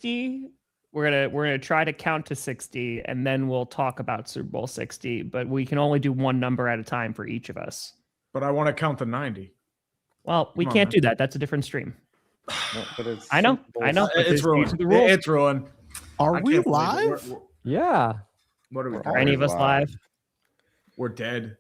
60. We're gonna try to count to 60, and then we'll talk about Super Bowl 60. But we can only do one number at a time for each of us. But I want to count to 90. Well, we can't do that. That's a different stream. No, but I know. It's ruined. It's ruined. Are we live? Yeah. What are we? Are any of us live? We're dead.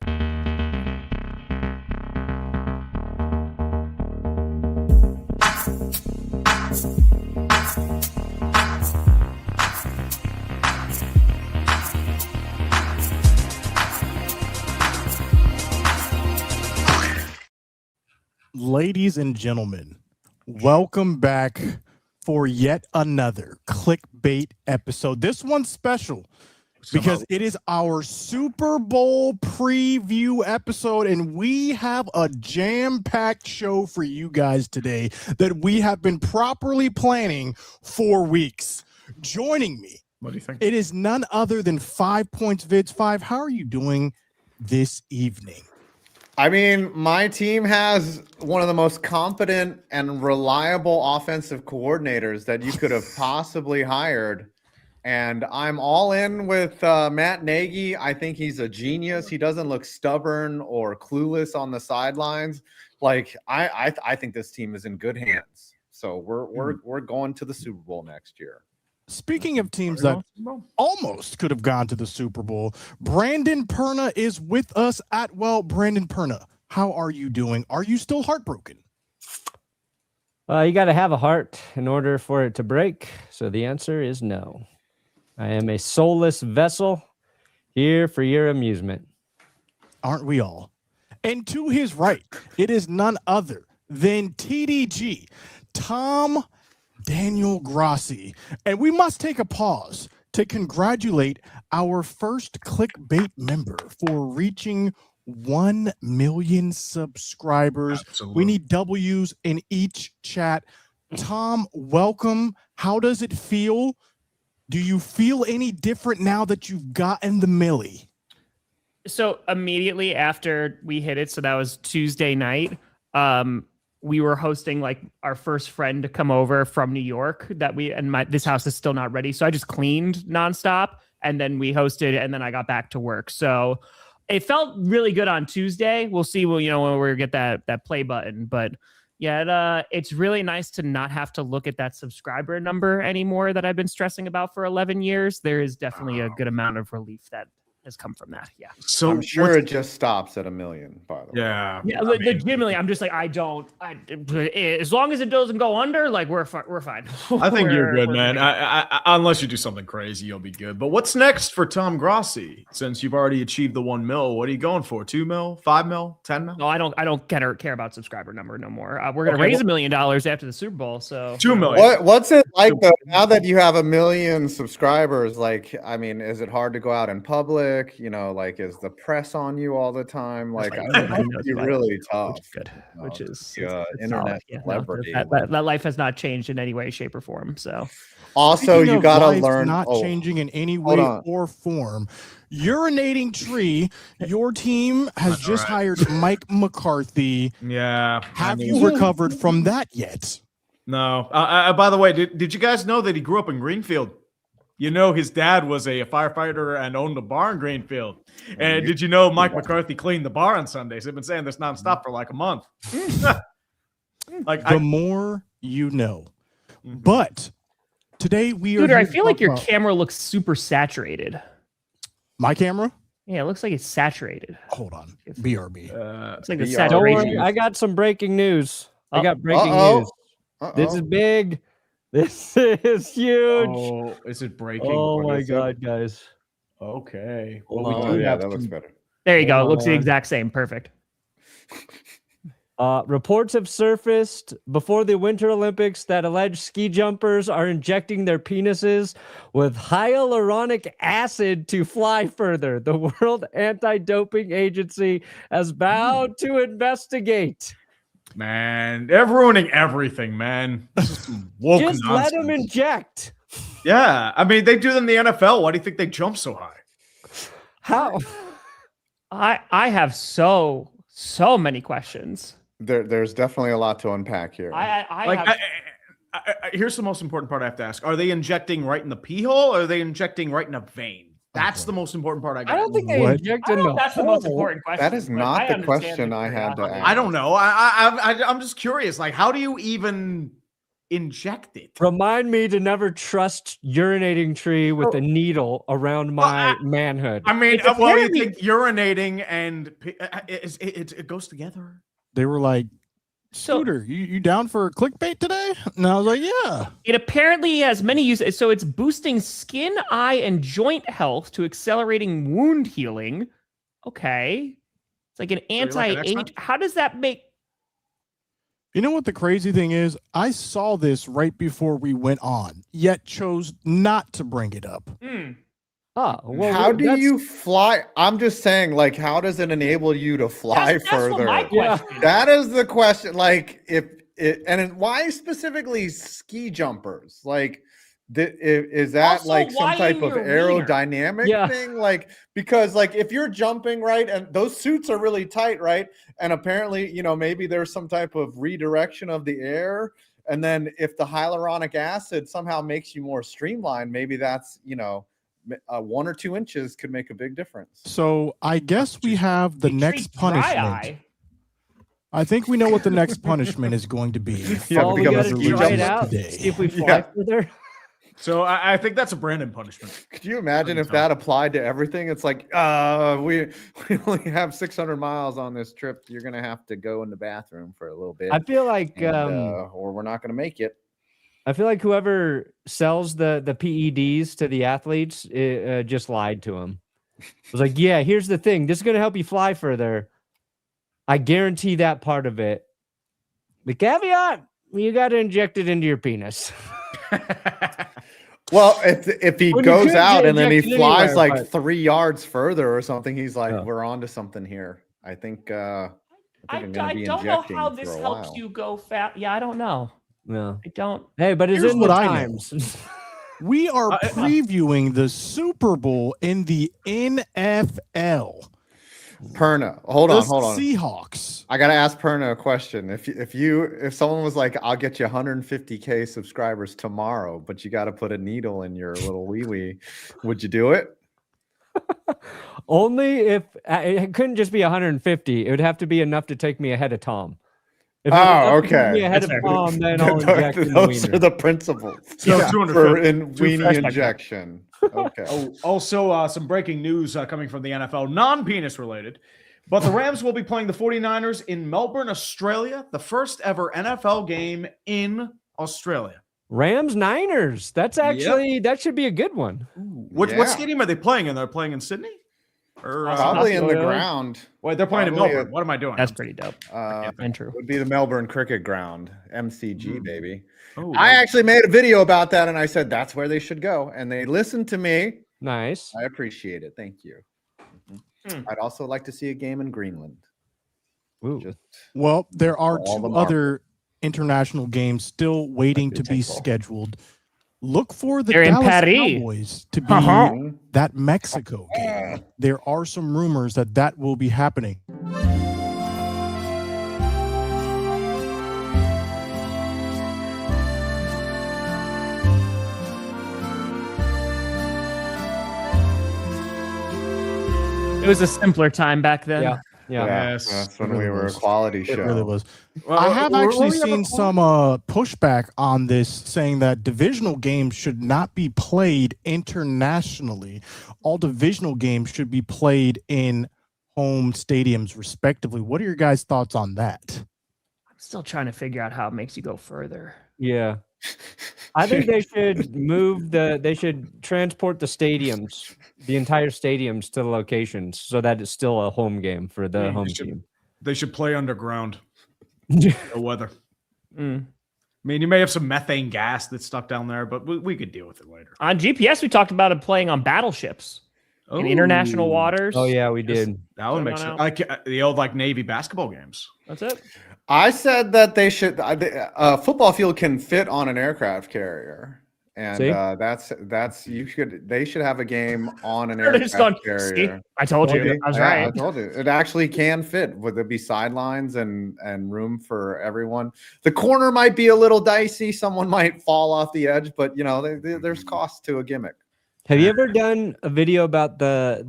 Ladies and gentlemen, welcome back for yet another clickbait episode. This one's special because it is our Super Bowl preview episode, and we have a jam-packed show for you guys today that we have been properly planning for weeks. Joining me, what do you think? It is none other than 5 Points Vids. 5, how are you doing this evening? I mean, my team has one of the most competent and reliable offensive coordinators that you could have possibly hired. And I'm all in with Matt Nagy. I think he's a genius. He doesn't look stubborn or clueless on the sidelines. Like, I think this team is in good hands. So we're going to the Super Bowl next year. Speaking of teams that almost could have gone to the Super Bowl, Brandon Perna is with us at Brandon Perna, how are you doing? Are you still heartbroken? You got to have a heart in order for it to break. So the answer is no. I am a soulless vessel here for your amusement. Aren't we all? And to his right, it is none other than TDG, Tom Daniel Grassi. And we must take a pause to congratulate our first clickbait member for reaching 1 million subscribers. Absolutely. We need W's in each chat. Tom, welcome. How does it feel? Do you feel any different now that you've gotten the milli? So immediately after we hit it, so that was Tuesday night, we were hosting like our first friend to come over from New York this house is still not ready. So I just cleaned nonstop and then we hosted and then I got back to work. So it felt really good on Tuesday. We'll see, when we get that play button, but yeah, it's really nice to not have to look at that subscriber number anymore that I've been stressing about for 11 years. There is definitely a good amount of relief that has come from that. Yeah. So I'm sure it just stops at 1 million, by the way. Yeah. Yeah. Legitimately, I'm just like, as long as it doesn't go under, like we're fine. I think you're good, man. I unless you do something crazy, you'll be good. But what's next for Tom Grassi? Since you've already achieved the 1 mil, what are you going for? 2 mil, 5 mil, 10 mil? No, I don't care about subscriber number no more. We're gonna raise $1 million after the Super Bowl. So 2 million. What's it like though? Now that you have 1 million subscribers, like, I mean, is it hard to go out in public? Like, is the press on you all the time? Like, I think it'd be really tough. Which is internet celebrity. That life has not changed in any way, shape, or form. So, also, you gotta learn. Not changing in any way or form. Urinating Tree, your team has just hired Mike McCarthy. Yeah. Have you recovered from that yet? No. By the way, did you guys know that he grew up in Greenfield? His dad was a firefighter and owned a bar in Greenfield. And did you know Mike McCarthy cleaned the bar on Sundays? They've been saying this nonstop for like a month. The more you know. But today we are. Dude, I feel like your camera looks super saturated. My camera? Yeah, it looks like it's saturated. Hold on. BRB. It's like the Don't saturation. worry, I got some breaking news. I got breaking news. This is big. This is huge. Oh, is it breaking? Oh my God, guys. Okay. Well, that looks better. There you go. It looks the exact same. Perfect. Reports have surfaced before the Winter Olympics that alleged ski jumpers are injecting their penises with hyaluronic acid to fly further. The World Anti-Doping Agency has vowed to investigate. Man, they're ruining everything, man. Just nonsense. let them inject. Yeah, I mean, they do them in the NFL. Why do you think they jump so high? How? I have so many questions. There's definitely a lot to unpack here. Here's the most important part I have to ask: are they injecting right in the pee hole, or are they injecting right in a vein? That's the most important part. I don't think they What? inject I in don't the know if that's the most hole. important question. That is but not I the understand question I had to curiosity. ask. I don't know. I'm just curious. Like, how do you even inject it? Remind me to never trust urinating tree with a needle around my manhood. I mean, It's well, you apparently- think urinating and it goes together? They were like, So Scooter, you down for clickbait today? And I was like, yeah. it apparently has many uses. So it's boosting skin, eye, and joint health to accelerating wound healing. Okay. It's like an you're like an anti-age. X-Men? How does that make You know what the crazy thing is? I saw this right before we went on, yet chose not to bring it up. Well, How do that's- you fly? I'm just saying, like, how does it enable you to fly That's further? what my Yeah. question. That is the question. Like, why specifically ski jumpers? Like, is that Also, like some why type in of your wiener? aerodynamic Yeah. thing? Like, because like if you're jumping right, and those suits are really tight, right? And apparently, maybe there's some type of redirection of the air. And then if the hyaluronic acid somehow makes you more streamlined, maybe that's 1 or 2 inches could make a big difference. So I guess we have the You next treat dry punishment. eye. I think we know what the next punishment is going to be. Yeah, all we become a gotta ski try it jumper out. today. See if we fly Yeah. further. So I think that's a Brandon punishment. Could you imagine if so. that applied to everything? It's like, we only have 600 miles on this trip. You're gonna have to go in the bathroom for a little bit, I feel like or we're not gonna make it. I feel like whoever sells the PEDs to the athletes just lied to them. It was like, yeah, here's the thing. This is going to help you fly further. I guarantee that part of it. The caveat, you got to inject it into your penis. Well, if he Well, you goes could out and then he inject it flies anywhere, like but- 3 yards further or something, he's like, Yeah. we're on to something here. I think I I'm gonna be don't know how injecting this for a helps while. you go fast. Yeah, I don't know. Yeah. I don't. Hey, but it's Here's in what the I know. times. We are previewing the Super Bowl in the NFL. Perna, hold The on. Seahawks. I gotta ask Perna a question. If someone was like, I'll get you 150K subscribers tomorrow, but you got to put a needle in your little wee wee, would you do it? Only if it couldn't just be 150. It would have to be enough to take me ahead of Tom. If it was Oh, enough to take okay. me ahead That's of fair. Tom, then I'll inject in the Those wiener. are the principles. So for 250. in weenie Respect that. injection. Okay. Oh, also, some breaking news coming from the NFL, non-penis related. But the Rams will be playing the 49ers in Melbourne, Australia, the first ever NFL game in Australia. Rams Niners. That's actually that should be a good one. What Yeah. stadium are they playing in? They're playing in Sydney? Or Probably in the Really? ground. wait, they're playing in probably Melbourne. What am I doing? That's pretty dope. And true. Would be the Melbourne Cricket Ground, MCG, baby. Oh, I actually made a video about that, and I said that's where they should go, and they listened to me. Nice. I appreciate it. Thank you. Hmm. I'd also like to see a game in Greenland. Ooh. Just Well, there are All the two marbles. other international games still waiting Like to the be table. scheduled. Look for the They're in Dallas Paris. Cowboys to be Uh-huh. that Mexico game. There are some rumors that will be happening. It was a simpler time back then. Yeah. Yeah. Yes. that's when It really we were a was. quality show. It really was. Well, I have were actually we ever seen close? some pushback on this, saying that divisional games should not be played internationally. All divisional games should be played in home stadiums, respectively. What are your guys' thoughts on that? I'm still trying to figure out how it makes you go further. Yeah. I think they should they should transport the stadiums, the entire stadiums to the locations so that it's still a home game for the Yeah, home they should- team. They should play underground. The weather. Mm. I mean, you may have some methane gas that's stuck down there, but we could deal with it later. On GPS, we talked about it playing on battleships in international Ooh, waters. Oh yeah, we did. That would Come make on sense. out. Like the old Navy basketball games. That's it. I said that they should. A football field can fit on an aircraft carrier, And See? they should have a game on an They're just going, aircraft see, carrier. I told you. Okay. I was Yeah, right. I told you. It actually can fit. Would there be sidelines and room for everyone? The corner might be a little dicey. Someone might fall off the edge, but there's cost to a gimmick. Have you ever done a video about the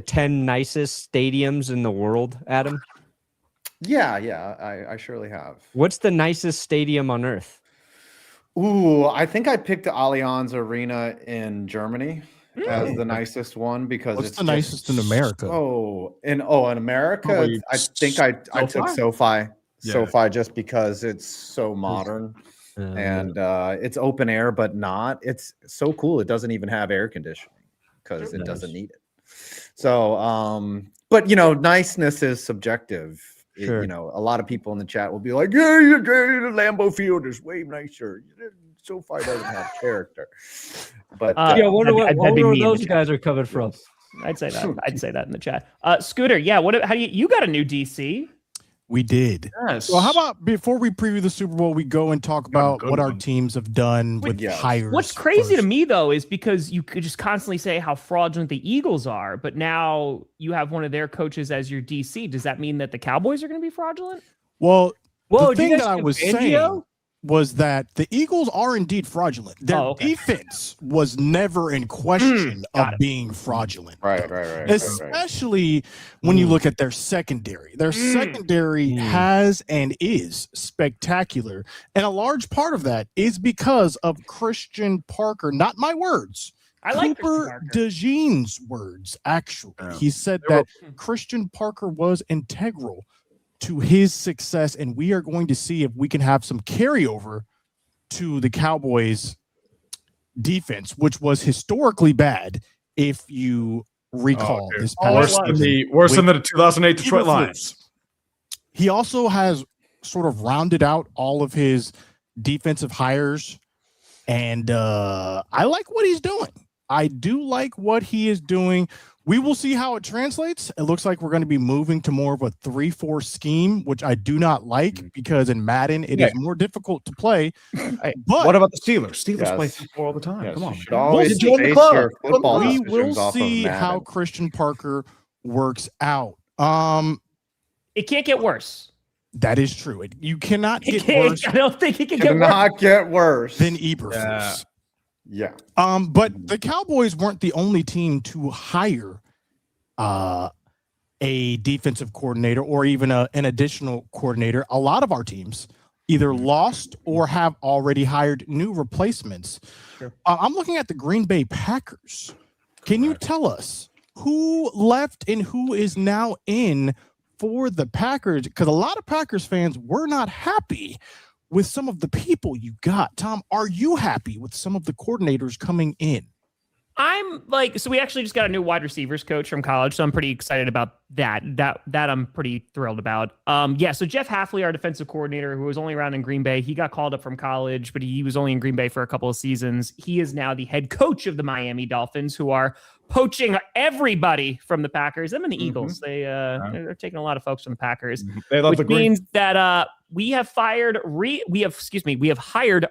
10 nicest stadiums in the world, Adam? Yeah, I surely have. What's the nicest stadium on earth? Ooh, I think I picked the Allianz Arena in Germany as the nicest one because What's it's the nicest in America? In America, Probably I think I took SoFi. Yeah. SoFi just because it's so modern and it's open air, but not. It's so cool. It doesn't even have air conditioning because it doesn't need it. So, but niceness is subjective. Sure. A lot of people in the chat will be like, "Yeah, the Lambeau Field is way nicer. SoFi doesn't have character." But I wonder that'd where be me in the those chat. guys are coming from. I'd say that. I'd say that in the chat. Scooter, yeah. How do you got a new DC? We did. Yes. Well, how about before we preview the Super Bowl, we go and talk about good what our one. teams have done with Yes. hires. What's crazy to first. me though is because you could just constantly say how fraudulent the Eagles are, but now you have one of their coaches as your DC. Does that mean that the Cowboys are going to be fraudulent? Well, Whoa, the did you thing guys that I do was Fangio? saying was that the Eagles are indeed fraudulent. Their okay. defense was never in question of got it. being fraudulent. right. Especially when you look at their secondary. Their secondary has and is spectacular. And a large part of that is because of Christian Parker, not my words. I like Christian Cooper Parker. DeJean's words, actually. Yeah. He said They were- that Christian Parker was integral to his success, and we are going to see if we can have some carryover to the Cowboys defense, which was historically bad, if you recall dude. this Worse past than season. worse than the 2008 Detroit Eberflus. Lions. He also has sort of rounded out all of his defensive hires, and I like what he's doing. I do like what he is doing. We will see how it translates. It looks like we're going to be moving to more of a 3-4 scheme, which I do not like because in Madden it is more difficult to play. But What about the Steelers? Steelers Yes. play 3-4 all the time. Yes, Come on. you should man. always Join the base club. your football we decisions will off of see how Madden. Christian Parker works out. It can't get worse. That is true. You cannot It get can't, worse I don't think it can get worse. Cannot get worse. than Eberflus. Yeah. Yeah. But the Cowboys weren't the only team to hire a defensive coordinator or even an additional coordinator. A lot of our teams either lost or have already hired new replacements. Sure. I'm looking at the Green Bay Packers. Can you tell us who left and who is now in for the Packers? Because a lot of Packers fans were not happy with some of the people you got. Tom, are you happy with some of the coordinators coming in? I'm like, so we actually just got a new wide receivers coach from college, so I'm pretty excited about that. That I'm pretty thrilled about. Yeah, so Jeff Hafley, our defensive coordinator, who was only around in Green Bay, he got called up from college, but he was only in Green Bay for a couple of seasons. He is now the head coach of the Miami Dolphins, who are poaching everybody from the Packers. Them and the Eagles. They're taking a lot of folks from the Packers. They love Which the green. means that we have hired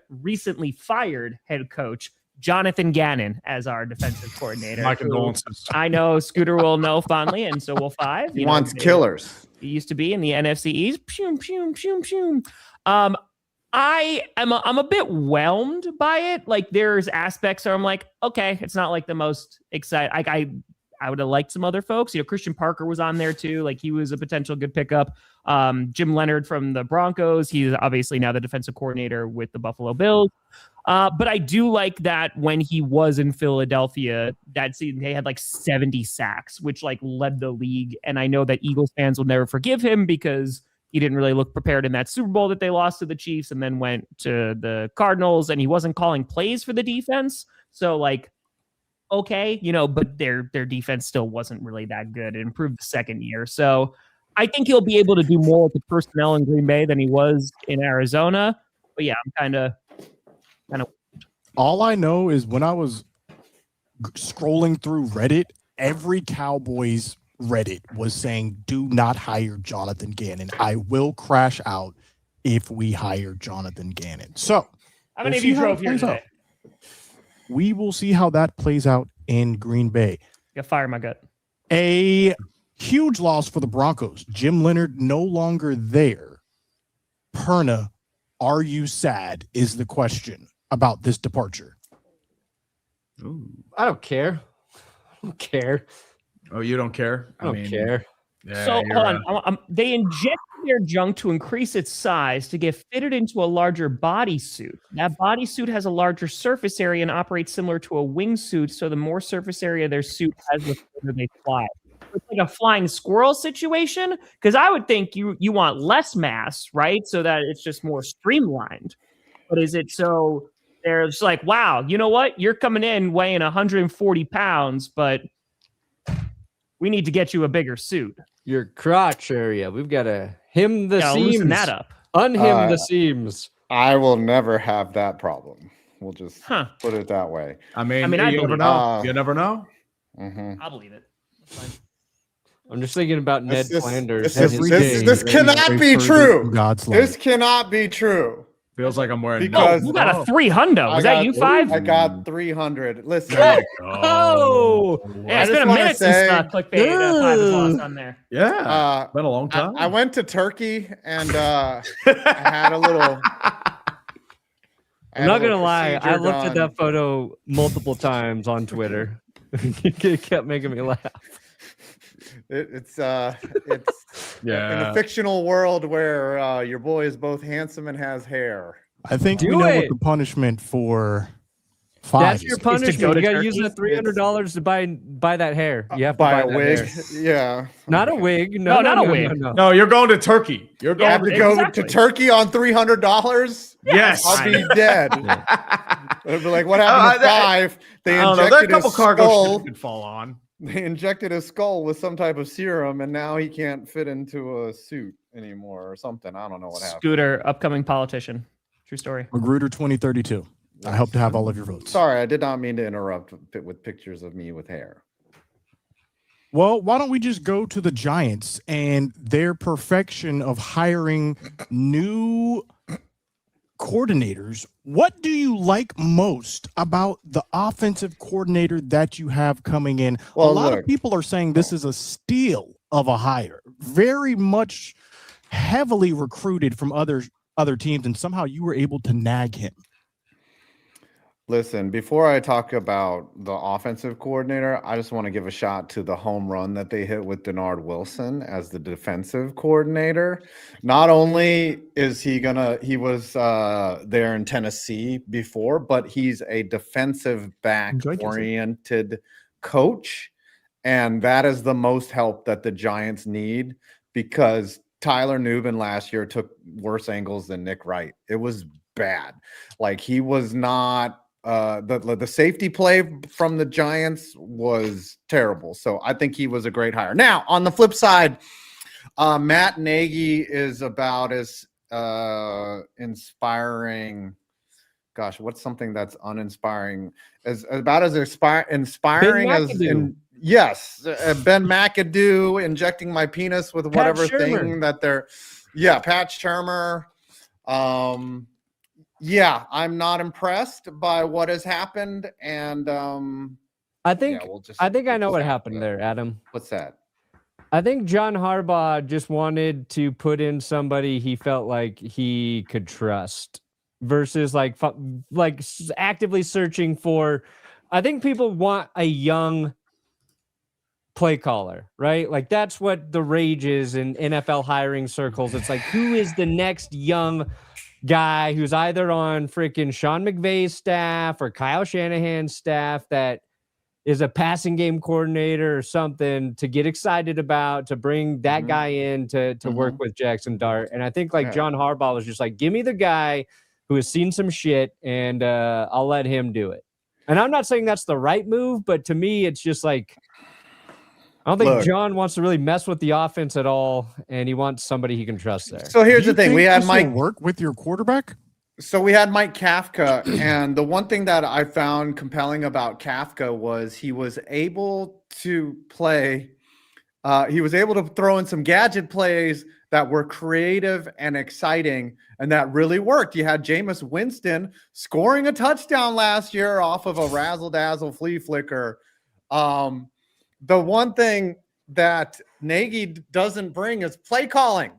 recently fired head coach Jonathan Gannon as our defensive coordinator. My who condolences. I know Scooter will know fondly, and so will Five. He wants killers. He used to be in the NFC East. I'm a bit whelmed by it. Like there's aspects where I'm like, okay, it's not like the most exciting. I would have liked some other folks. Christian Parker was on there too. Like he was a potential good pickup. Jim Leonard from the Broncos. He's obviously now the defensive coordinator with the Buffalo Bills. But I do like that when he was in Philadelphia, that season they had like 70 sacks, which like led the league. And I know that Eagles fans will never forgive him because he didn't really look prepared in that Super Bowl that they lost to the Chiefs and then went to the Cardinals, and he wasn't calling plays for the defense. So like, okay, but their defense still wasn't really that good. It improved the second year. So I think he'll be able to do more with the personnel in Green Bay than he was in Arizona. But yeah, I'm kind of. All I know is when I was scrolling through Reddit, every Cowboys Reddit was saying, do not hire Jonathan Gannon. I will crash out if we hire Jonathan Gannon. So How many we'll of you see how drove it here plays today? out. We will see how that plays out in Green Bay. Yeah, fire my gut. A huge loss for the Broncos. Jim Leonard no longer there. Perna, are you sad? Is the question about this departure. I don't care. I don't care. Oh, you don't care? I don't care. Yeah, So you're, hold on. They injected their junk to increase its size to get fitted into a larger bodysuit. That bodysuit has a larger surface area and operates similar to a wingsuit. So the more surface area their suit has, the further they fly. It's like a flying squirrel situation, because I would think you want less mass, right? So that it's just more streamlined. But is it so there's like, wow, you know what? You're coming in weighing 140 pounds, but we need to get you a bigger suit. Your crotch area. We've got to hem the Yeah, seams. loosen that up. Unhem the seams. I will never have that problem. We'll just Huh. put it that way. I mean, I you never believe know. it. You never know. Mm-hmm. I'll believe it. That's fine. I'm just thinking about Ned Flanders. This, and his this, day. this cannot be true. God's This cannot be true. Feels like I'm wearing. Because- You got a 300. Was that you, Five? I got 300. Listen. Oh, Yeah, it's I been a just wanna minute say- since Clickbait 5 was lost on there. Yeah, been a long time. I went to Turkey and I had a little. I'm not gonna lie. I looked at that photo multiple times on Twitter. It kept making me laugh. It's Yeah. in a fictional world where your boy is both handsome and has hair. I think we Do know what it. the punishment for Five That's is. your go punishment. to You gotta use Turkey. that $300 to buy that hair. You have to Buy buy a that wig. hair. Yeah. Not a wig. No, No, not a wig. No. No, you're going to Turkey. You're I going. have to go Exactly. to Turkey on $300. Yes. I'll be dead. It'll be like, what happened to Five? They I don't know. There are a injected couple his cargo ships skull. you could fall on. They injected his skull with some type of serum, and now he can't fit into a suit anymore or something. I don't know what happened. Scooter, upcoming politician. True story. Magruder 2032. I hope to have all of your votes. Sorry, I did not mean to interrupt with pictures of me with hair. Well, why don't we just go to the Giants and their perfection of hiring new coordinators? What do you like most about the offensive coordinator that you have coming in? Well, a lot look. of people are saying this is a steal of a hire, very much heavily recruited from other teams, and somehow you were able to nag him. Listen, before I talk about the offensive coordinator, I just want to give a shot to the home run that they hit with Darnold Wilson as the defensive coordinator. Not only is he was there in Tennessee before, but he's a defensive back oriented coach. And that is the most help that the Giants need, because Tyler Nubin last year took worse angles than Nick Wright. It was bad. Like, he was not the safety play from the Giants was terrible. So I think he was a great hire. Now, on the flip side, Matt Nagy is about as inspiring. Gosh, what's something that's uninspiring? About as inspiring as yes, Ben McAdoo injecting my penis with whatever thing that they're. Yeah, Pat Shurmur. Yeah, I'm not impressed by what has happened, and I think I know what happened there, Adam. What's that? I think John Harbaugh just wanted to put in somebody he felt like he could trust, versus like actively searching for. I think people want a young play caller, right? Like, that's what the rage is in NFL hiring circles. It's like, who is the next young guy who's either on freaking Sean McVay's staff or Kyle Shanahan's staff that is a passing game coordinator or something to get excited about, to bring that guy in to work with Jackson Dart. And I think John Harbaugh was just like, give me the guy who has seen some shit, and I'll let him do it. And I'm not saying that's the right move, but to me, it's just like, I don't think John wants to really mess with the offense at all, and he wants somebody he can trust there. So here's the thing: we had Mike work with your quarterback. So we had Mike Kafka, and the one thing that I found compelling about Kafka was he was able to play. He was able to throw in some gadget plays that were creative and exciting, and that really worked. You had Jameis Winston scoring a touchdown last year off of a razzle-dazzle flea flicker. The one thing that Nagy doesn't bring is play calling.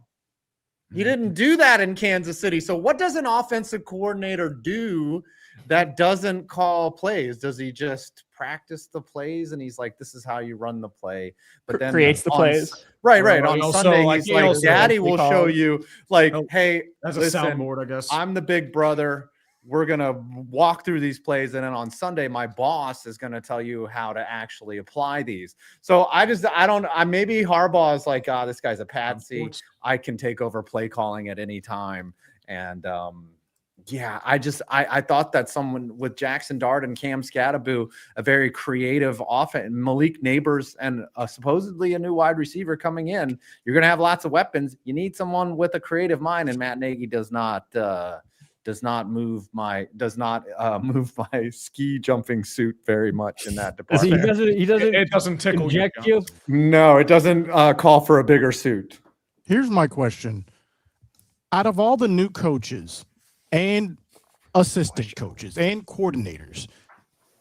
He didn't do that in Kansas City. So what does an offensive coordinator do that doesn't call plays? Does he just practice the plays and he's like, this is how you run the play, but then creates the plays? Right. Or On also, Sunday, like, he's he like, also Daddy eventually will show calls. you, like, Oh, hey, As a listen, soundboard, I guess. I'm the big brother. We're going to walk through these plays. And then on Sunday, my boss is going to tell you how to actually apply these. So maybe Harbaugh is like, this guy's a patsy. I can take over play calling at any time. And, I thought that someone with Jackson Dart and Cam Scatterbo, a very creative offense, Malik Neighbors, and supposedly a new wide receiver coming in, you're going to have lots of weapons. You need someone with a creative mind, and Matt Nagy does not move my ski jumping suit very much in that department. He doesn't It doesn't tickle inject you. No, it doesn't call for a bigger suit. Here's my question. Out of all the new coaches and assistant coaches and coordinators,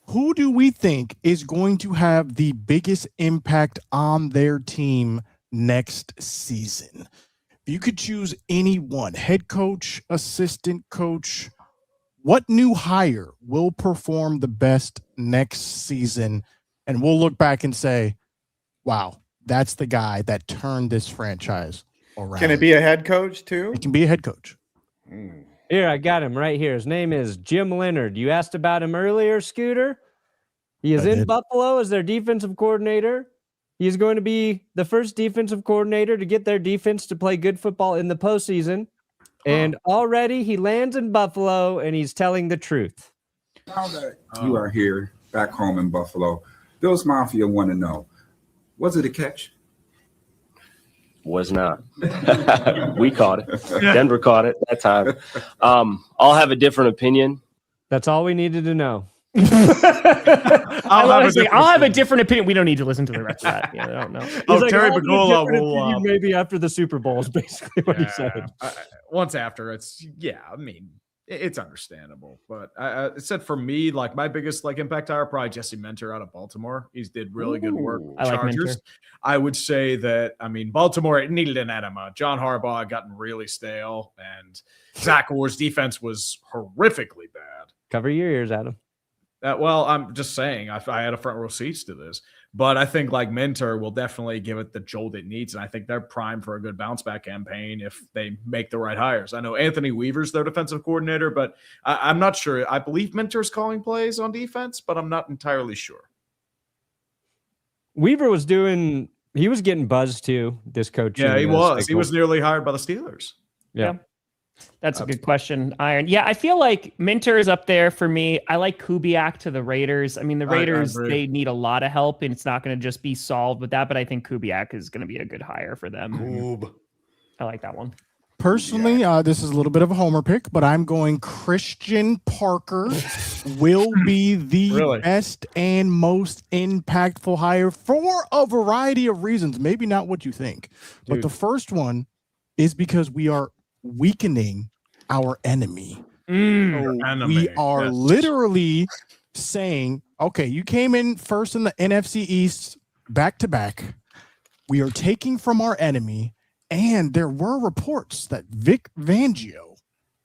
who do we think is going to have the biggest impact on their team next season? If you could choose anyone, head coach, assistant coach, what new hire will perform the best next season? And we'll look back and say, wow, that's the guy that turned this franchise around. Can it be a head coach too? It can be a head coach. Here, I got him right here. His name is Jim Leonard. You asked about him earlier, Scooter. He is in Buffalo as their defensive coordinator. He is going to be the first defensive coordinator to get their defense to play good football in the postseason. And already he lands in Buffalo and he's telling the truth. Now that you are here back home in Buffalo, Bills Mafia want to know, was it a catch? Was not. We caught it. Denver caught it that time. I'll have a different opinion. That's all we needed to know. I'll have a different opinion. We don't need to listen to the rest of that. Yeah, I don't know. Terry "I'll have a Pagola different will opinion maybe after the Super Bowl is basically what he said. Once after, I mean, it's understandable. But I said for me, like my biggest impact hire, probably Jesse Minter out of Baltimore. He's did really good work. I like Chargers. Minter. I would say that, Baltimore needed an enema. John Harbaugh had gotten really stale, and Zach Orr's defense was horrifically bad. Cover your ears, Adam. Well, I'm just saying, I had a front row seats to this, but I think Minter will definitely give it the jolt it needs, and I think they're primed for a good bounce back campaign if they make the right hires. I know Anthony Weaver's their defensive coordinator, but I'm not sure. I believe Minter's calling plays on defense, but I'm not entirely sure. Weaver was getting buzzed too, this coach. Yeah, he was. He was nearly hired by the Steelers. Yeah. That's a good question, Iron. Yeah, I feel like Minter is up there for me. I like Kubiak to the Raiders. I mean, the Raiders, they need a lot of help, and it's not going to just be solved with that, but I think Kubiak is going to be a good hire for them. I like that one. Personally, this is a little bit of a homer pick, but I'm going Christian Parker will be the best and most impactful hire for a variety of reasons. Maybe not what you think, but the first one is because we are weakening our enemy. We are literally saying, okay, you came in first in the NFC East back to back. We are taking from our enemy. And there were reports that Vic Fangio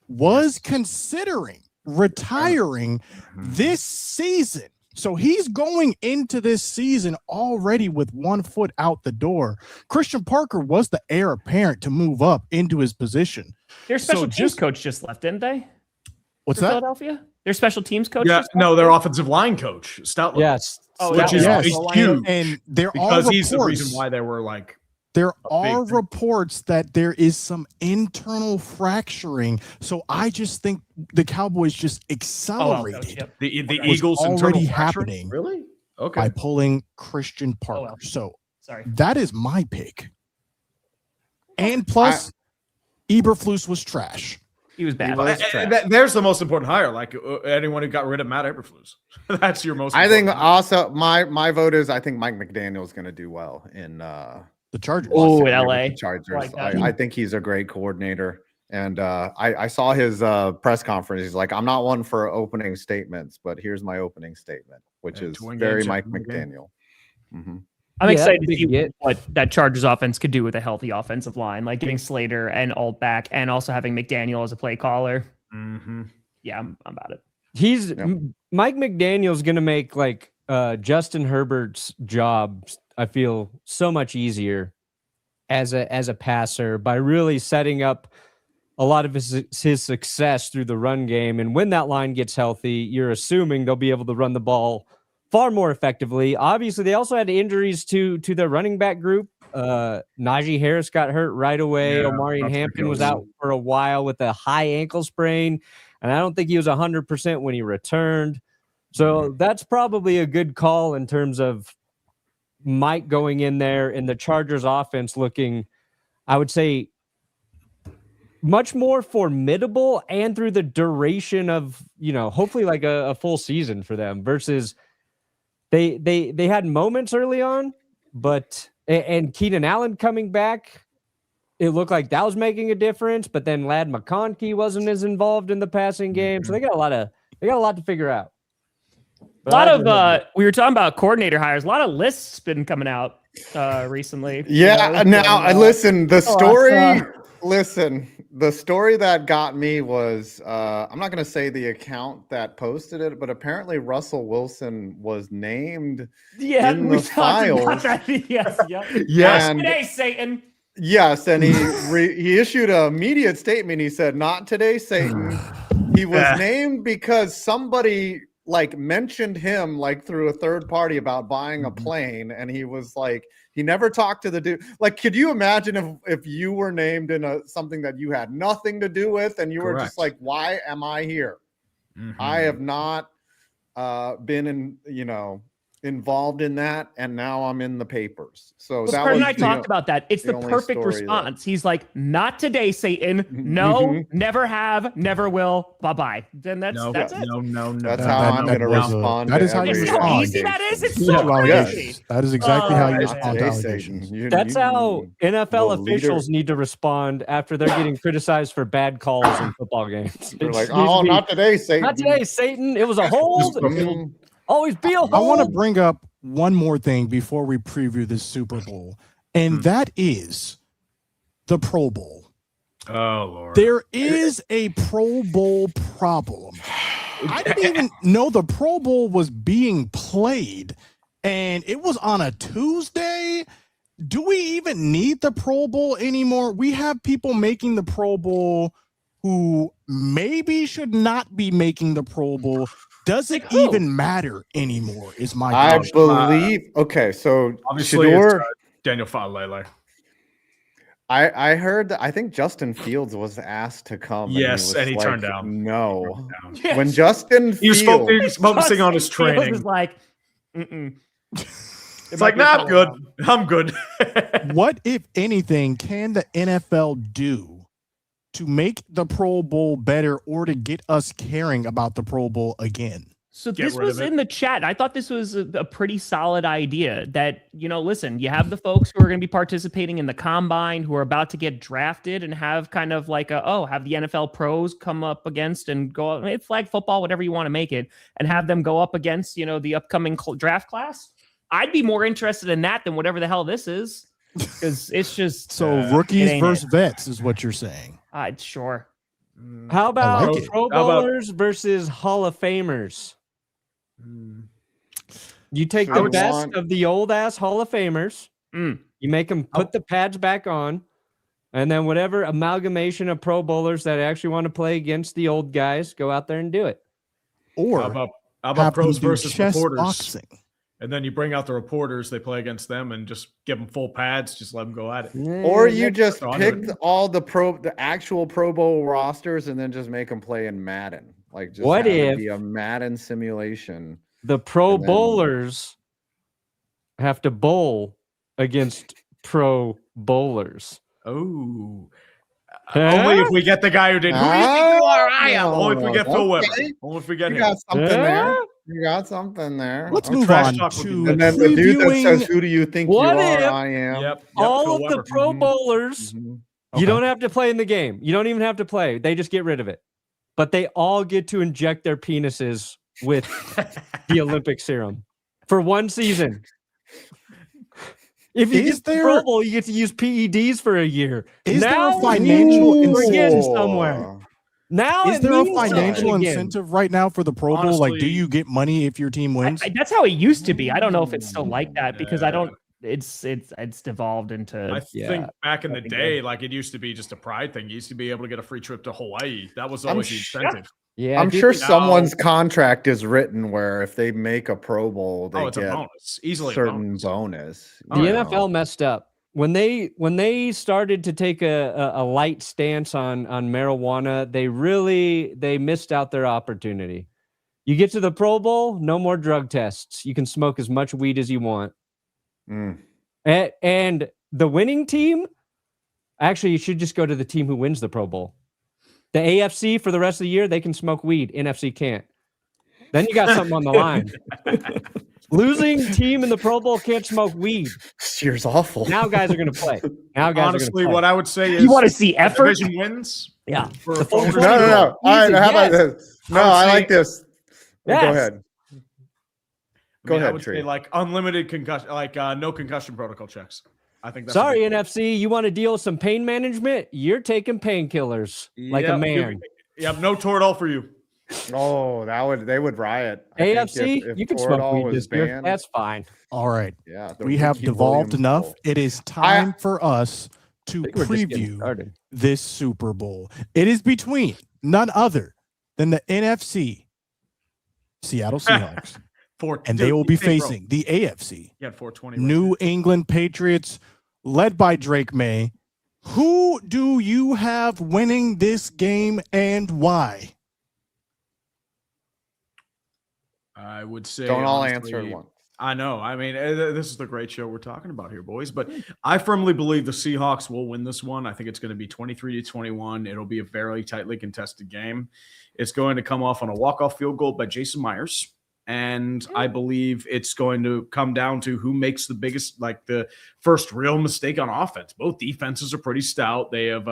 was considering retiring this season. So he's going into this season already with 1 foot out the door. Christian Parker was the heir apparent to move up into his position. Their special teams coach just left, didn't they? What's that? Philadelphia? Their special teams coach? Yeah, no, their offensive line coach, Stoutland. Yes. Which is huge. And there because are he's the reports. reason why they were There are reports that there is some internal fracturing. So I just think the Cowboys just accelerated. The was Eagles already internal fracturing? happening. Really? Okay. By pulling Christian Parker. So sorry. That is my pick. And plus, Eberflus was trash. He was bad. There's the most important hire. Anyone who got rid of Matt Eberflus. That's your most. I think also my vote is I think Mike McDaniel is going to do well in The Chargers. Oh, Yeah, in LA. with the Chargers. Like that. I think he's a great coordinator. And I saw his press conference. He's like, I'm not one for opening statements, but here's my opening statement, which is to win very games, Mike win the game. McDaniel. Mhm. I'm Yeah, excited to big see get. what that Chargers offense could do with a healthy offensive line, like getting Slater and Alt back, and also having McDaniel as a play caller. Mm-hmm. Yeah, I'm about it. He's Yep. Mike McDaniel's gonna make like Justin Herbert's job, I feel, so much easier as a passer by really setting up a lot of his success through the run game. And when that line gets healthy, you're assuming they'll be able to run the ball far more effectively. Obviously, they also had injuries to their running back group. Najee Harris got hurt right away. Yeah, Omarion that's Hampton was ridiculous. out for a while with a high ankle sprain, and I don't think he was 100% when he returned. So that's probably a good call in terms of Mike going in there and the Chargers offense looking, I would say, much more formidable and through the duration of, hopefully like a full season for them versus they had moments early on, but and Keenan Allen coming back, it looked like that was making a difference, but then Ladd McConkey wasn't as involved in the passing game. So they got a lot to figure out. A lot of we were talking about coordinator hires. A lot of lists been coming out recently. Yeah. Now, listen, the Oh, story. Listen, the story that got me was I'm not going to say the account that posted it, but apparently Russell Wilson was named Yeah, in we the talked about files. that. Yes, yep. Yes. And- Today, Satan. Yes, and he issued an immediate statement. He said, "Not today, Satan." He was named because somebody mentioned him through a third party about buying a plane, and he was like, he never talked to the dude. Could you imagine if you were named in something that you had nothing to do with, and you were just like, "Why am I here? I have not been involved in that, and now I'm in the papers." So that Kurt was and I talked about that. It's the the only perfect story response. He's like, "Not today, Satan. No, never have, never will. Bye bye." Then that's it. No. That's That- how that- I'm that going to was a- respond. that to is how you every This is how respond. easy that is. It's allegation. so To crazy. allegations. That is exactly how you Oh, respond to Today, allegations. Satan. That's how NFL the leader- officials need to respond after they're getting criticized for bad calls in football games. They're It like, just needs to "Oh, be, not today, Satan." not today, Satan. It was a hold. Mm, Always be a hold. I want to bring up one more thing before we preview this Super Bowl, and that is the Pro Bowl. Oh, Lord. There is a Pro Bowl problem. I didn't even know the Pro Bowl was being played, and it was on a Tuesday. Do we even need the Pro Bowl anymore? We have people making the Pro Bowl who maybe should not be making the Pro Bowl. Does it even matter anymore? Is my I question. believe. Okay, so Obviously, Shador, it's Daniel Falele. I heard that. I think Justin Fields was asked to come. Yes, and he was turned like, down. No. Yes. When Justin He was Fields, focusing on his Justin Fields training. is like, mm-mm. It's like, nah, I'm good. I'm good. What, if anything, can the NFL do to make the Pro Bowl better or to get us caring about the Pro Bowl again? So Get this rid was of it. in the chat. I thought this was a pretty solid idea that, listen, you have the folks who are going to be participating in the combine who are about to get drafted and have kind of like have the NFL pros come up against and go, flag football, whatever you want to make it, and have them go up against, the upcoming draft class. I'd be more interested in that than whatever the hell this is, because it's just So it rookies ain't versus it. vets is what you're saying. Sure. How about like it. Pro How about- Bowlers versus Hall of Famers? You take I the would best want- of the old ass Hall of Famers. Mm. You make them put the pads back on, and then whatever amalgamation of Pro Bowlers that actually want to play against the old guys, go out there and do it. Or How about have pros them do versus chess reporters? boxing. And then you bring out the reporters, they play against them, and just give them full pads. Just let them go at it. or you just So I pick know- all the actual Pro Bowl rosters and then just make them play in Madden. Just What have it if- be a Madden simulation? The Pro And then- Bowlers have to bowl against Pro Bowlers. Oh. Huh? Only if we get the guy who did. Who do you think you are? I am. Oh, Only if we get Phil Weber. okay. Only if we get You him. got something there. You got something there. Let's Okay. move trash on talk would be to good. And then the dude that says, previewing. "Who do you think What you are?" if I am. Yep. all Phil of the Weber. Pro Bowlers, Mhm. you Okay. don't have to play in the game. You don't even have to play. They just get rid of it. But they all get to inject their penises with the Olympic serum for one season. If you Is get the there- Pro Bowl, you get to use PEDs for a year. Is there a now financial we're getting incentive? somewhere. Now Is it there a means financial something again. incentive right now for the Pro Bowl? Like, do Honestly- you get money if your team wins? That's how it used to be. I don't know if it's still like that because I don't. It's devolved into. I think back in the Something day, good. like it used to be just a pride thing. You used to be able to get a free trip to Hawaii. That was I'm always the sh- incentive. Yeah, I'm dude, sure now- someone's contract is written where if they make a Pro Bowl, they Oh, it's a get bonus. Easily a certain bonus. bonus. the you NFL know. messed up when they started to take a light stance on marijuana. They missed out their opportunity. You get to the Pro Bowl, no more drug tests. You can smoke as much weed as you want. Mm. And the winning team, actually, you should just go to the team who wins the Pro Bowl. The AFC for the rest of the year, they can smoke weed. NFC can't. Then you got something on the line. Losing team in the Pro Bowl can't smoke weed. This year's awful. Now guys are going to play. Now guys Honestly, are going to play. what I would say is You want to see the effort? division wins. Yeah. For The for full ownership. No, no, no. All right, Easy, how about yes. this? No, I would I say- like this. Yes. Go ahead. I Go mean, I ahead, would Tree. say like unlimited concussion, like no concussion protocol checks. I think that's a Sorry, big- NFC. You want to deal with some pain management? You're taking painkillers like a Yep, man. Yep, no Toradol for you. Oh, they would riot. I think AFC, if you can Toradol smoke weed was this year. banned, That's fine. All right. yeah, the We have Ricky devolved Williams enough. Bowl. It is time for us to I think we're just getting preview started. this Super Bowl. It is between none other than the NFC, Seattle Seahawks, and they will be facing the AFC, You had 420. New England Patriots, led by Drake Maye. Who do you have winning this game and why? I would say Don't all honestly, answer at once. I know. I mean, this is the great show we're talking about here, boys. But I firmly believe the Seahawks will win this one. I think it's going to be 23-21. It'll be a very tightly contested game. It's going to come off on a walk-off field goal by Jason Myers. And I believe it's going to come down to who makes the biggest, like the first real mistake on offense. Both defenses are pretty stout. They have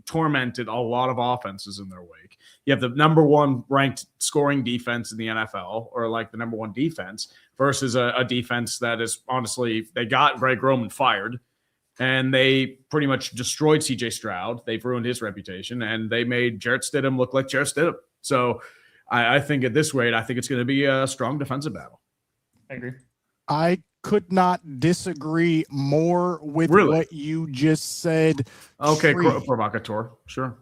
tormented a lot of offenses in their wake. You have the number one ranked scoring defense in the NFL, or like the number one defense, versus a defense that is honestly, they got Greg Roman fired and they pretty much destroyed CJ Stroud. They've ruined his reputation and they made Jarrett Stidham look like Jarrett Stidham. So I think at this rate, I think it's going to be a strong defensive battle. I agree. I could not disagree more with Really? what you just said. Okay, Tree. provocateur. Sure.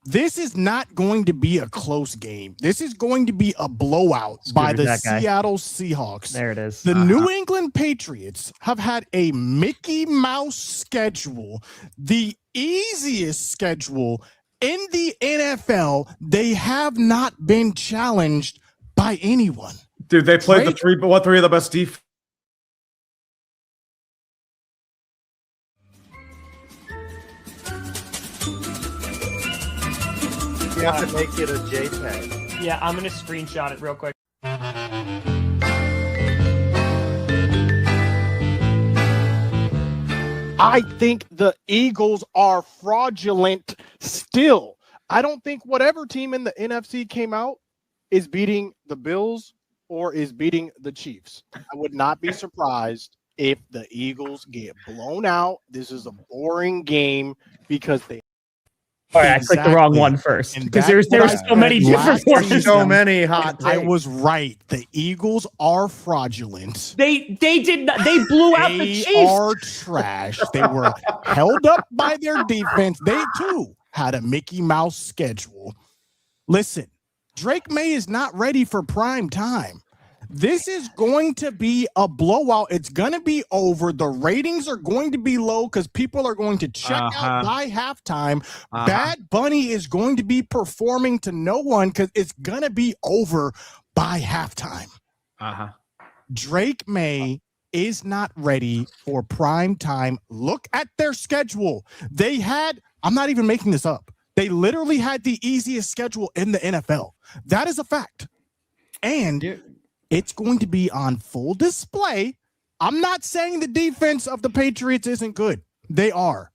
This is not going to be a close game. This is going to be a blowout by Scooter's the that guy. Seattle Seahawks. There it is. The New England Patriots have had a Mickey Mouse schedule, the easiest schedule in the NFL. They have not been challenged by anyone. Dude, they played Drake- three of the best defense. You have to make it a JPEG. Yeah, I'm gonna screenshot it real quick. I think the Eagles are fraudulent still. I don't think whatever team in the NFC came out is beating the Bills or is beating the Chiefs. I would not be surprised if the Eagles get blown out. This is a boring game because they All right, I clicked the wrong Exactly. one first And because that's there's what I so many said different last ones. season. So many hot I takes. was right. The Eagles are fraudulent. They did not. They blew out the They Chiefs. are trash. They were held up by their defense. They too had a Mickey Mouse schedule. Listen, Drake Maye is not ready for prime time. This is going to be a blowout. It's going to be over. The ratings are going to be low because people are going to check out by halftime. Bad Bunny is going to be performing to no one because it's going to be over by halftime. Drake Maye is not ready for prime time. Look at their schedule. They had, I'm not even making this up. They literally had the easiest schedule in the NFL. That is a fact. And it's going to be on full display. I'm not saying the defense of the Patriots isn't good. They are.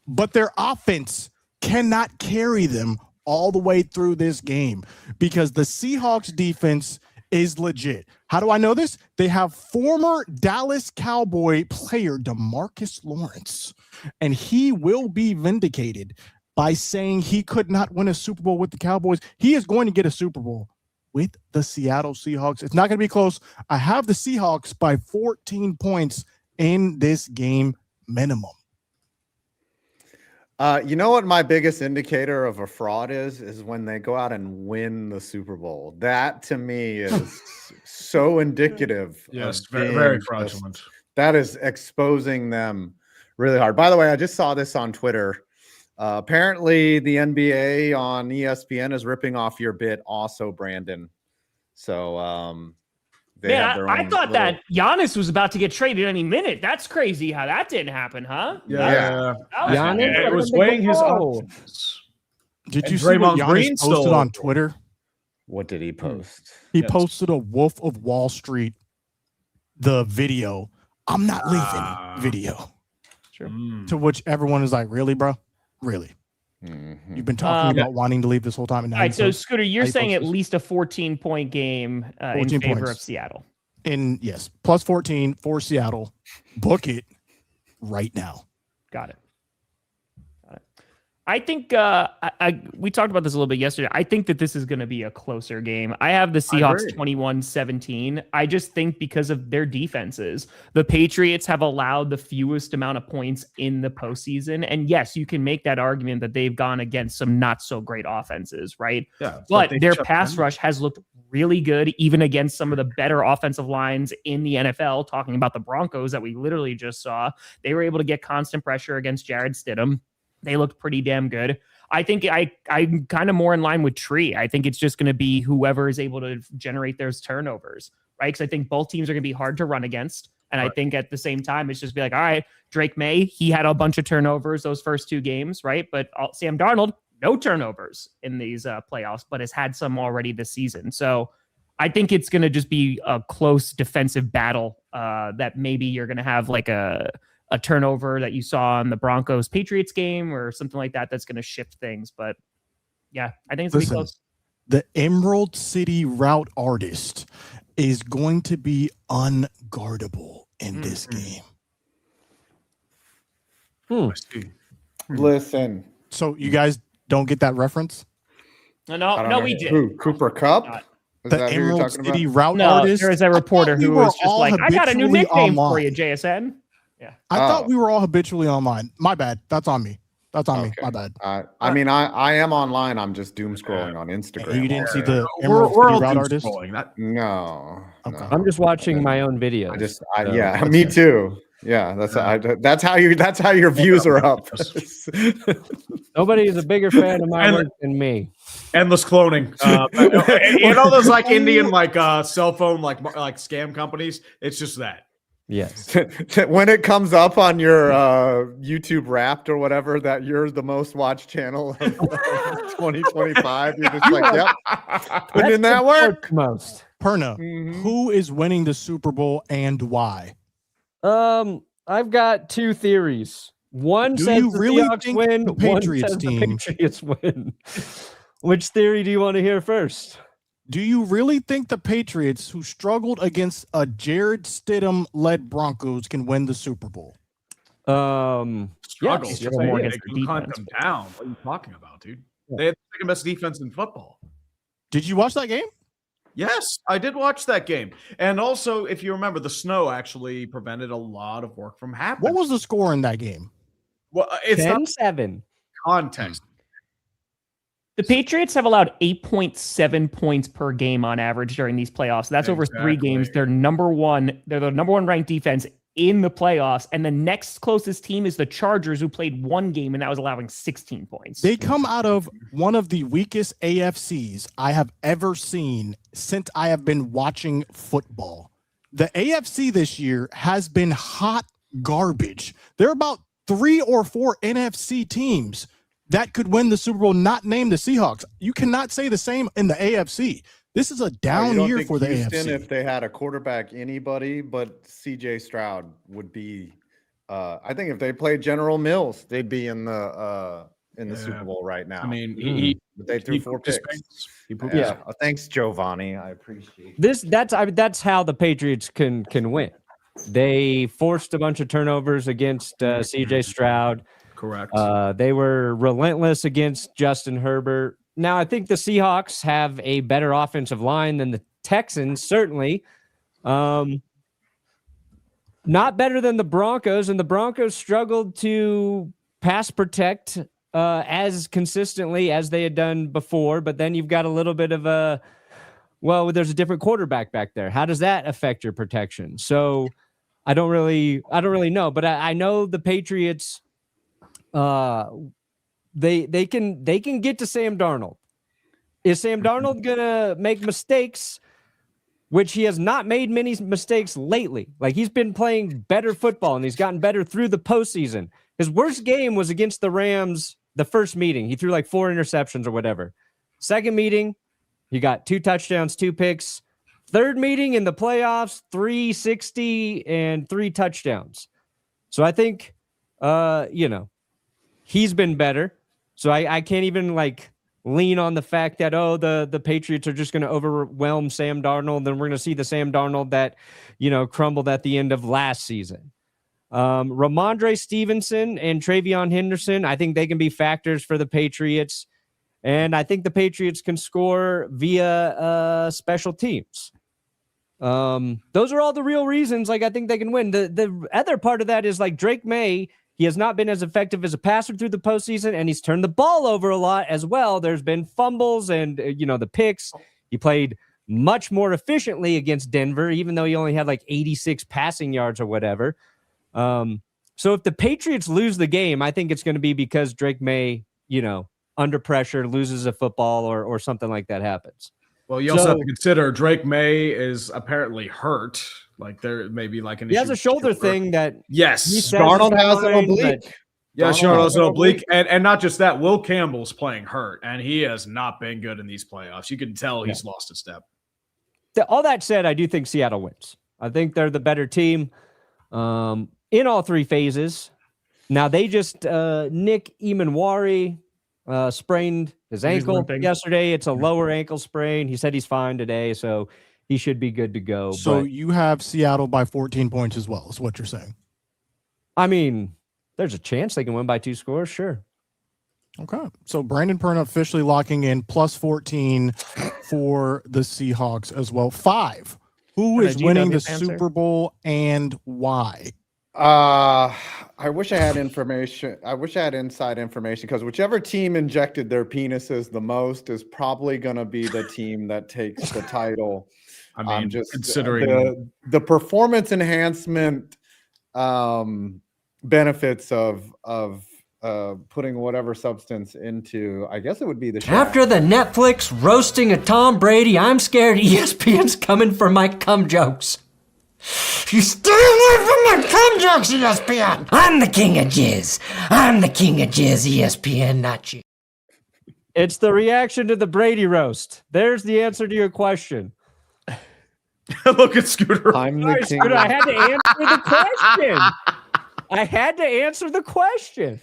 But their offense cannot carry them all the way through this game because the Seahawks defense is legit. How do I know this? They have former Dallas Cowboy player DeMarcus Lawrence, and he will be vindicated by saying he could not win a Super Bowl with the Cowboys. He is going to get a Super Bowl with the Seattle Seahawks. It's not going to be close. I have the Seahawks by 14 points in this game minimum. You know what my biggest indicator of a fraud is when they go out and win the Super Bowl. That to me is so indicative. Yes, of very, being very just- fraudulent. That is exposing them really hard. By the way, I just saw this on Twitter. Apparently, the NBA on ESPN is ripping off your bit, also, Brandon. So, they have their I own thought little- that Giannis was about to get traded any minute. That's crazy how that didn't happen, huh? Yeah. That was- Giannis? It was weighing his Oh. options. Did And you see what Draymond Giannis Green posted stole on it. Twitter? What did he post? He Yes. posted a Wolf of Wall Street, the video. I'm not leaving video. Mm. To which everyone is like, really, bro? Really? Mhm. You've been talking Um, about wanting to leave this whole time. And now All right, you so post- Scooter, you're now you saying post at this. least a 14-point game in 14 favor points. of Seattle. yes, plus 14 for Seattle. Book it right now. Got it. I think we talked about this a little bit yesterday. I think that this is going to be a closer game. I have the Seahawks agree. 21-17. I just think because of their defenses, the Patriots have allowed the fewest amount of points in the postseason. And yes, you can make that argument that they've gone against some not so great offenses, right? Yeah, But they their shut pass them. rush has looked really good, even against some of the better offensive lines in the NFL. Talking about the Broncos that we literally just saw, they were able to get constant pressure against Jared Stidham. They looked pretty damn good. I think I'm kind of more in line with Tree. I think it's just going to be whoever is able to generate those turnovers, right? Because I think both teams are going to be hard to run against. And I think at the same time, it's just be like, all right, Drake Maye, he had a bunch of turnovers those first two games, right? But Sam Darnold, no turnovers in these playoffs, but has had some already this season. So I think it's going to just be a close defensive battle that maybe you're going to have like a turnover that you saw in the Broncos Patriots game or something like that that's going to shift things. But yeah, I think it's going to be close. The Emerald City route artist is going to be unguardable in this game. I see. Listen, So you guys don't get that reference? I No, don't no, know we did. who, Cooper Cup. Is The that who you're Emerald talking City about? route No, artist. there is a I reporter thought we who were was just all like, I got a new habitually nickname for online. you, JSN. I thought Oh. we were all habitually online. My bad. That's on me. That's on me. Okay. My bad. I mean, I am online. I'm just doom scrolling on Instagram. You didn't see already. the We're Emerald all City route doom artist? scrolling. That- No. Okay. no. I'm just watching my own videos. Yeah, me too. Yeah, that's how your views are up. Nobody is a bigger fan of my And- work than me. Endless cloning. You know those like Indian like cell phone like scam companies? It's just that. Yes. When it comes up on your YouTube Wrapped or whatever that you're the most watched channel of 2025, you're just like, yep, putting in that work. Most. Perna, Mhm. who is winning the Super Bowl and why? I've got two theories. One Do says you the really Seahawks think win. the One Patriots says team- the Patriots win. Which theory do you want to hear first? Do you really think the Patriots, who struggled against a Jared Stidham-led Broncos, can win the Super Bowl? Struggle. Yes, Just more saying, against they the hunt defense. them down. What are you talking about, dude? They had the second best defense in football. Did you watch that game? Yes, I did watch that game. And also, if you remember, the snow actually prevented a lot of work from happening. What was the score in that game? Well, it's not 10-7. context. The Patriots have allowed 8.7 points per game on average during these playoffs. That's over 3 games. Exactly. They're the number one ranked defense in the playoffs. And the next closest team is the Chargers, who played 1 game and that was allowing 16 points. They come out of one of the weakest AFCs I have ever seen since I have been watching football. The AFC this year has been hot garbage. There are about 3 or 4 NFC teams that could win the Super Bowl, not named the Seahawks. You cannot say the same in the AFC. This is a You down don't year think for the Houston, AFC. if they had a quarterback, anybody but C.J. Stroud would be. I think if they played General Mills, they'd be in the Super Bowl right now. I mean, But they threw 4 pooped his picks. pants. He pooped his Yeah. pants. Thanks, Giovanni. I appreciate it. That's how the Patriots can win. They forced a bunch of turnovers against CJ Stroud. Correct. They were relentless against Justin Herbert. Now, I think the Seahawks have a better offensive line than the Texans, certainly. Not better than the Broncos, and the Broncos struggled to pass protect as consistently as they had done before. But then you've got a little bit of there's a different quarterback back there. How does that affect your protection? So I don't really know, but I know the Patriots. They can get to Sam Darnold. Is Sam Darnold gonna make mistakes? Which he has not made many mistakes lately. Like, he's been playing better football and he's gotten better through the postseason. His worst game was against the Rams. The first meeting, he threw like 4 interceptions or whatever. Second meeting, he got 2 touchdowns, 2 picks. Third meeting in the playoffs, 360 and 3 touchdowns. So I think, he's been better. So I can't even lean on the fact that, the Patriots are just going to overwhelm Sam Darnold. Then we're going to see the Sam Darnold that, crumbled at the end of last season. Ramondre Stevenson and Travion Henderson, I think they can be factors for the Patriots. And I think the Patriots can score via special teams. Those are all the real reasons. I think they can win. The other part of that is Drake Maye. He has not been as effective as a passer through the postseason, and he's turned the ball over a lot as well. There's been fumbles and, the picks. He played much more efficiently against Denver, even though he only had 86 passing yards or whatever. So if the Patriots lose the game, I think it's going to be because Drake Maye, under pressure, loses a football or something like that happens. Well, you also have to consider Drake Maye is apparently hurt. There may be an He has issue a shoulder with thing that yes, Darnold has an oblique. Yeah, Darnold has an oblique, and not just that. Will Campbell's playing hurt, and he has not been good in these playoffs. You can tell he's lost a step. All that said, I do think Seattle wins. I think they're the better team in all 3 phases. Now they just Nick Emanwari sprained his ankle yesterday. It's a lower ankle sprain. He said he's fine today, so he should be good to go. So you have Seattle by 14 points as well, is what you're saying. I mean, there's a chance they can win by 2 scores, sure. Okay. So Brandon Perna officially locking in plus 14 for the Seahawks as well. 5. Who is winning the Super Bowl and why? I wish I had information. I wish I had inside information, because whichever team injected their penises the most is probably going to be the team that takes the title. I mean, just considering the performance enhancement benefits of putting whatever substance into, I guess it would be the shaft. After the Netflix roasting of Tom Brady, I'm scared ESPN's coming for my cum jokes. You stay away from my cum jokes, ESPN! I'm the king of jizz. I'm the king of jizz, ESPN, not you. It's the reaction to the Brady roast. There's the answer to your question. Look at Scooter. I'm the Sorry, king. Scooter, I had to answer the question. I had to answer the question.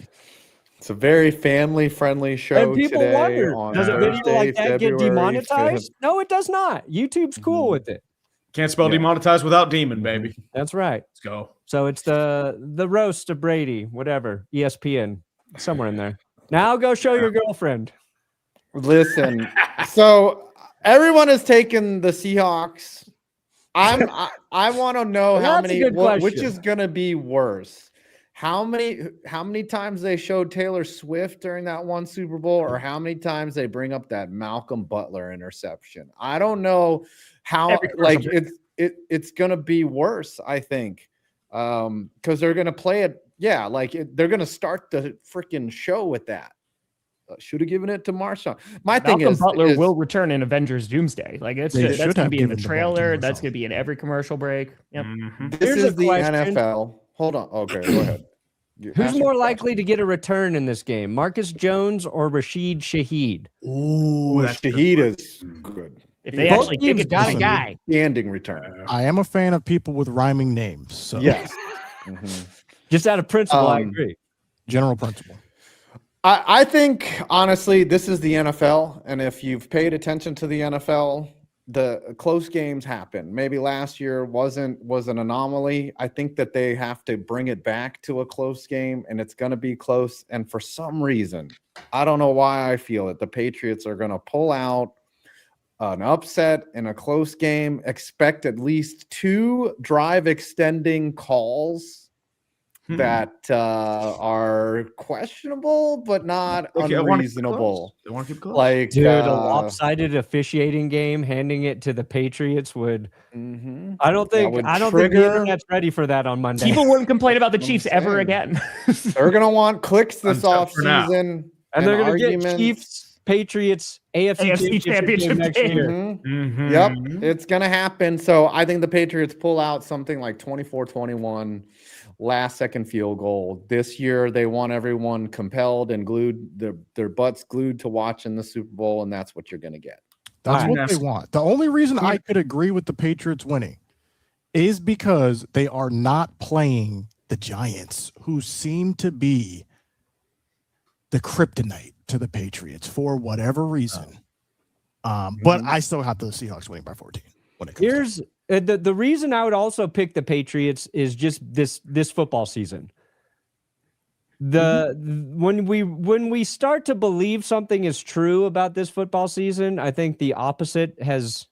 It's a very family-friendly show. And people today wonder, on does a video Thursday, like that get February demonetized? 5th. No, it does not. YouTube's cool with it. Can't spell demonetized without demon, baby. That's right. Let's go. So it's the roast of Brady, whatever, ESPN, somewhere in there. Now go show your girlfriend. Listen, so everyone has taken the Seahawks. I want to know Well, how that's a many, good which question. is going to be worse. How many times they showed Taylor Swift during that one Super Bowl, or how many times they bring up that Malcolm Butler interception? I don't know how, it's going to be worse, I think, because they're going to play it. Yeah, they're going to start the freaking show with that. Should have given it to Marshawn. Malcolm Butler will return in Avengers Doomsday. That's They going should to have be in the given the ball to trailer. That's Marshawn. going to be in every commercial break. Yep. This Here's is a the question. NFL. Hold on. Okay, go ahead. Who's more likely to get a return in this game, Marcus Jones or Rashid Shaheed? Ooh, that's Shaheed is good. If they Both actually kick teams it, got a listen. guy. Standing return. I am a fan of people with rhyming names. So Yes. Mhm. Just out of principle, I Um, agree. general principle. I think honestly, this is the NFL, and if you've paid attention to the NFL, the close games happen. Maybe last year was an anomaly. I think that they have to bring it back to a close game, and it's going to be close. And for some reason, I don't know why I feel it, the Patriots are going to pull out an upset in a close game. Expect at least 2 drive extending calls that are questionable, but not unreasonable. They want to keep it close. Like, Dude, a lopsided officiating game, handing it to the Patriots would. mhm. I don't That think. would I don't think the trigger- internet's ready for that on Monday. People wouldn't complain about the I'm Chiefs ever saying. again. They're gonna want clicks this Until for now. offseason, and they're going to get arguments. Chiefs, Patriots, AFC championship championship game next game. year. Mhm. Mhm. Yep, it's gonna happen. So I think the Patriots pull out something like 24-21, last second field goal. This year they want everyone compelled and glued, their butts glued to watching the Super Bowl, and that's what you're gonna get. That's Alright. what they want. The only reason I could agree with the Patriots winning is because they are not playing the Giants, who seem to be the kryptonite to the Patriots for whatever reason. But I still have the Seahawks winning by 14 when it comes Here's the reason I would also pick the Patriots is just this football season. When we start to believe something is true about this football season, I think the opposite has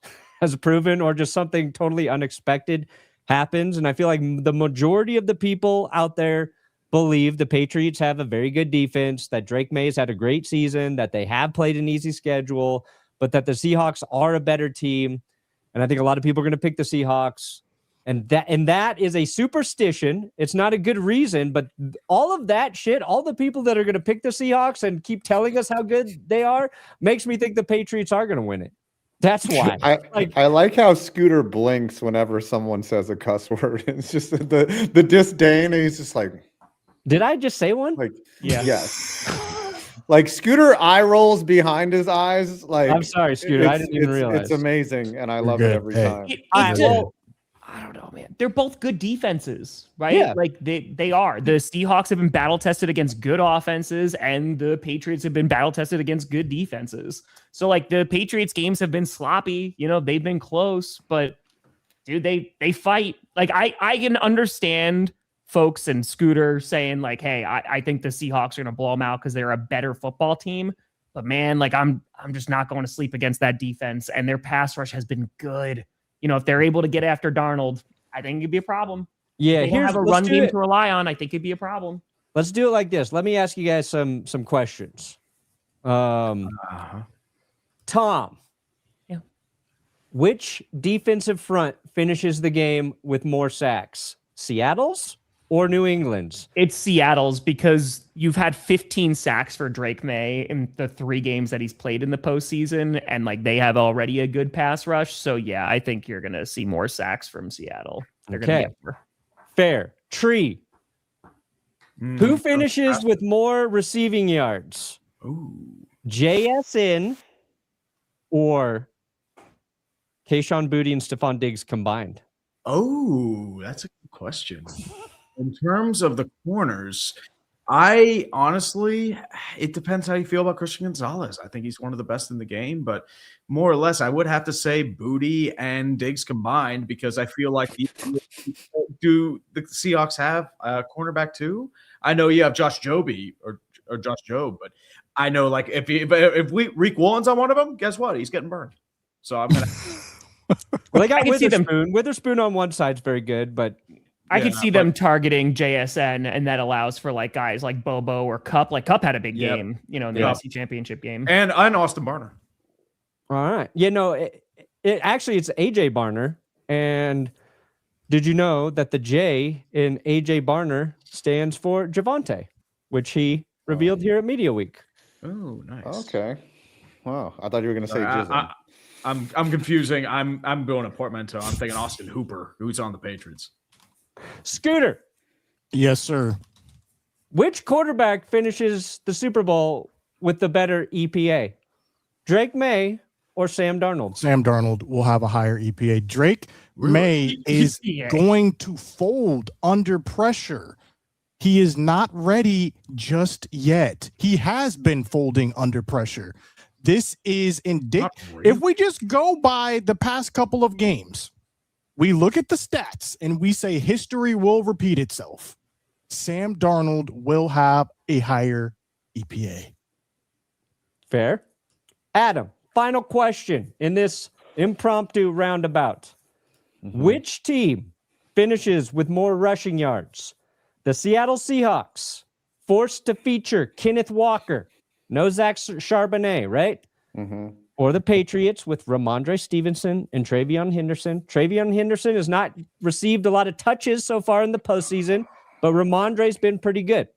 proven, or just something totally unexpected happens. And I feel like the majority of the people out there believe the Patriots have a very good defense, that Drake Maye's had a great season, that they have played an easy schedule, but that the Seahawks are a better team. And I think a lot of people are going to pick the Seahawks. And that is a superstition. It's not a good reason, but all of that shit, all the people that are going to pick the Seahawks and keep telling us how good they are, makes me think the Patriots are going to win it. That's why. I like how Scooter blinks whenever someone says a cuss word. It's just the disdain, and he's just like, Did I just say one? like Yeah. yes. Like Scooter eye rolls behind his eyes. Like, I'm sorry, Scooter. I didn't even realize. It's amazing, and I love good. it every Hey. time. I don't know, man. They're both good defenses, right? Yeah. Like they are. The Seahawks have been battle tested against good offenses, and the Patriots have been battle tested against good defenses. So like the Patriots games have been sloppy, they've been close, but dude, they fight. Like I can understand folks and Scooter saying like, hey, I think the Seahawks are gonna blow them out because they're a better football team. But man, like I'm just not going to sleep against that defense, and their pass rush has been good. If they're able to get after Darnold, I think it'd be a problem. Yeah, They don't have a let's run do game it. to rely on. I think it'd be a problem. Let's do it like this. Let me ask you guys some questions. Tom. Yeah. Which defensive front finishes the game with more sacks? Seattle's or New England's? It's Seattle's, because you've had 15 sacks for Drake Maye in the 3 games that he's played in the postseason, and like they have already a good pass rush. So yeah, I think you're gonna see more sacks from Seattle. They're gonna Okay. get more. Fair. Tree. Who finishes with more receiving yards? JSN or Kayshon Boutte and Stephon Diggs combined? Oh, that's a good question. In terms of the corners, I honestly, it depends how you feel about Christian Gonzalez. I think he's one of the best in the game, but more or less, I would have to say Boutte and Diggs combined, because I feel like do the Seahawks have a cornerback too? I know you have Josh Jobe or Josh Jobe, but I know like if Reek Woolen's on one of them, guess what? He's getting burned. So I'm gonna. Well, they got I can see them- Witherspoon. Witherspoon on one side's very good, but I could see them targeting JSN, and that allows for like guys like Bobo or Cup. Like Cup had a big game, in the NFC Championship game. and Austin Barner. all right. Actually it's AJ Barner. And did you know that the J in AJ Barner stands for Javonte, which he revealed here at Media Week? Oh, nice. Okay. Wow. I thought you were going to say Jizzle. I'm confusing. I'm going to portmanteau. I'm thinking Austin Hooper, who's on the Patriots. Scooter, Yes, sir. which quarterback finishes the Super Bowl with the better EPA? Drake Maye or Sam Darnold? Sam Darnold will have a higher EPA. Drake Maye is EPA. going to fold under pressure. He is not ready just yet. He has been folding under pressure. This is indicative. If we just go by the past couple of games, we look at the stats and we say history will repeat itself. Sam Darnold will have a higher EPA. Fair. Adam, final question in this impromptu roundabout. Which team finishes with more rushing yards? The Seattle Seahawks, forced to feature Kenneth Walker, no Zach Charbonnet, right? Or the Patriots with Ramondre Stevenson and Travion Henderson. Travion Henderson has not received a lot of touches so far in the postseason, but Ramondre's been pretty good.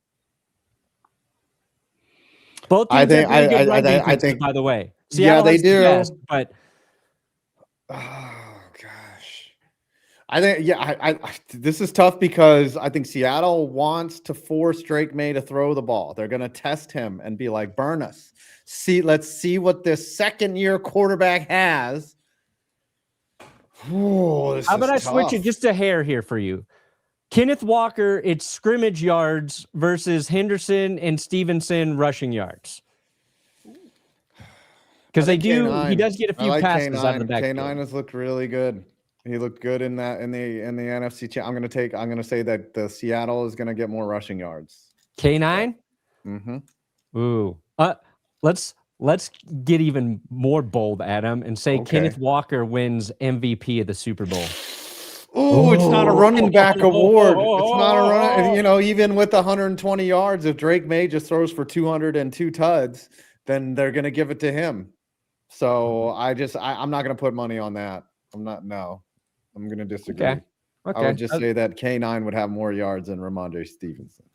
Both teams have really good run defenses, by the way. Seattle they has the do. best, but Oh gosh, I think I this is tough because I think Seattle wants to force Drake Maye to throw the ball. They're going to test him and be like, "Burn us." Let's see what this second-year quarterback has. How how about I switch it just a hair here for you? Kenneth Walker, it's scrimmage yards versus Henderson and Stevenson rushing yards. Because he does get a few passes out of the backfield. K9 has looked really good. He looked good in the NFC. I'm gonna say that the Seattle is gonna get more rushing yards. K9? Ooh. Let's get even more bold, Adam, and say Kenneth Walker wins MVP of the Super Bowl. Oh, it's not a running back award. It's not a run. Even with 120 yards, if Drake Maye just throws for 202 tuds, then they're going to give it to him. So I'm not going to put money on that. I'm going to disagree. Okay. I would just say that K9 would have more yards than Ramondre Stevenson.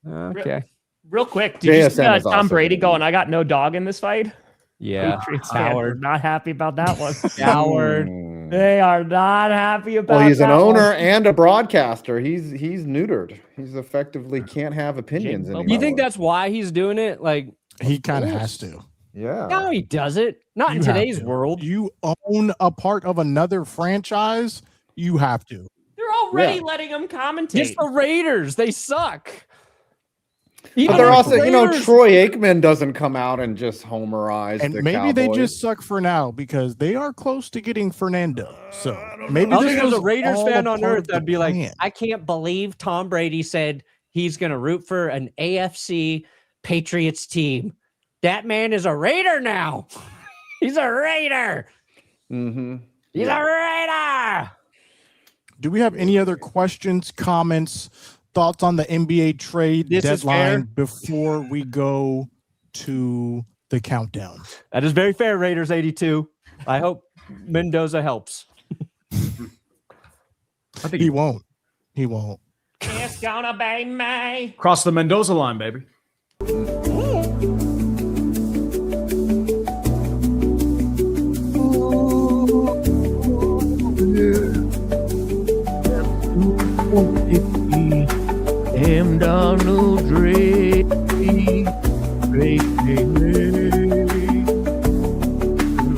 Okay. Real quick, did you see JSN is Tom also Brady gonna going, I got no dog in this fight? Yeah. Patriots fans are Coward. not happy about that one. Coward. They are not happy about Well, he's an that owner one. and a broadcaster. He's neutered. He's effectively can't have opinions anymore. You think that's why he's doing it? Like, He kind of has to. Yeah. no, he doesn't. Not in You have today's to. world. You own a part of another franchise, you have to. They're already Yeah. letting him commentate. It's the Raiders. They suck. But Even they're the also, Raiders- Troy Aikman doesn't come out and just homerize And the maybe they Cowboys. just suck for now because they are close to getting Fernando. So maybe I don't this think there's a was Raiders all fan a on part earth of the that'd be like, plan. I can't believe Tom Brady said he's going to root for an AFC Patriots team. That man is a Raider now. He's a Raider. He's a Raider. Do we have any other questions, comments, thoughts on the NBA trade This is fair. deadline before we go to the countdown? That is very fair, Raiders 82. I hope Mendoza helps. I think He won't. He won't. It's gonna be me. cross the Mendoza line, baby. Him Donald Drake. Gonna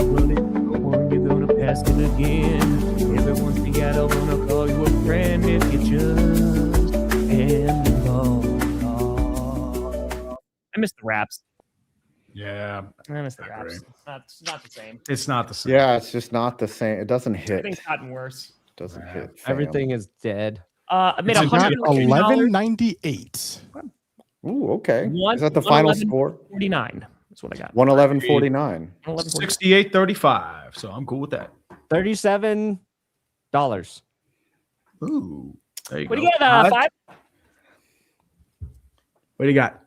run it, one you're gonna pass it again. Every once in a while, I wanna call you a friend if you just involved. I miss the raps. Yeah, I miss the I raps. agree. It's not the same. it's not the same. Yeah, it's just not the same. It doesn't hit. Everything's gotten worse. Doesn't hit. fam. Everything is dead. I made It's got $111.49. 1198. Ooh, okay. One- Is that the final 111. score? That's what I got. 111.49. 68-35. So I'm cool with that. $37. Ooh, there you What go. do you got? 5? What do you got?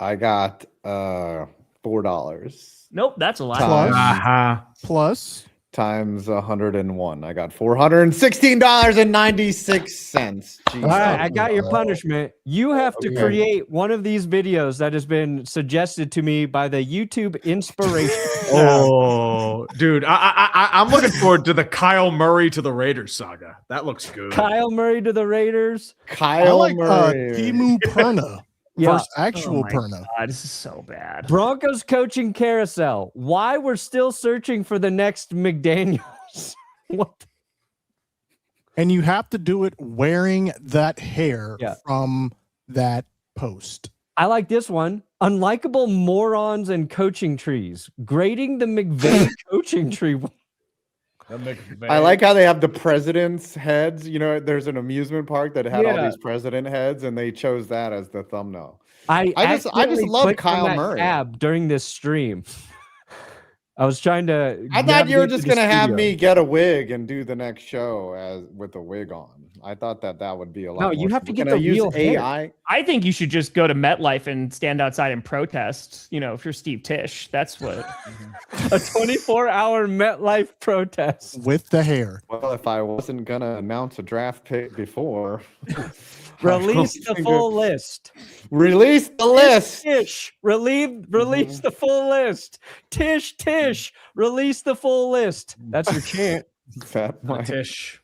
I got $4 Nope, that's a lot. Plus. Plus times 101. I got $416.96. All right, I got your punishment. You have to create one of these videos that has been suggested to me by the YouTube inspiration. Oh, dude, I'm looking forward to the Kyle Murray to the Raiders saga. That looks good. Kyle Murray to the Raiders. I Kyle like Murray. Timu Perna. versus actual my Perna. God, this is so bad. Broncos coaching carousel. Why we're still searching for the next McDaniels? What? And you have to do it wearing that hair Yeah. from that post. I like this one. Unlikable morons and coaching trees. Grading the McVay coaching tree. I like how they have the president's heads. You know, there's an amusement park that had all Yeah. these president heads, and they chose that as the thumbnail. I just accidentally love clicked on Kyle that Murray tab during this stream. I was trying to. I thought you were navigate just to the gonna have studio. me get a wig and do the next show as with a wig on. I thought that would be a lot. No, more you have to simple. get Can I the use real hair. AI. I think you should just go to MetLife and stand outside and protest. You know, if you're Steve Tisch, that's what. A 24-hour MetLife protest. With the hair. Well, if I wasn't gonna announce a draft pick before, Release the full list. Release the list. Tish, release the full list. Tish, release the full list. That's your chant. Fat Mike. Tish.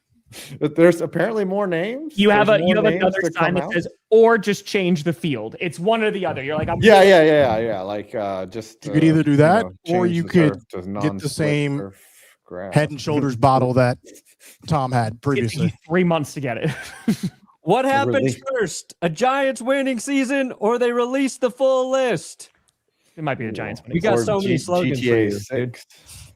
There's apparently more names. You have There's more another names to sign come that out? says, or just change the field. It's one or the other. You're like, I'm Yeah. Like just You could either do that, or change you the could turf to get the non-split same turf grass. Head and Shoulders bottle that Tom had It took previously. you 3 months to get it. What happens Release. first? A Giants winning season, or they release the full list? It might be the Giants. We got Or so many slogans for you, GTA dude. 6.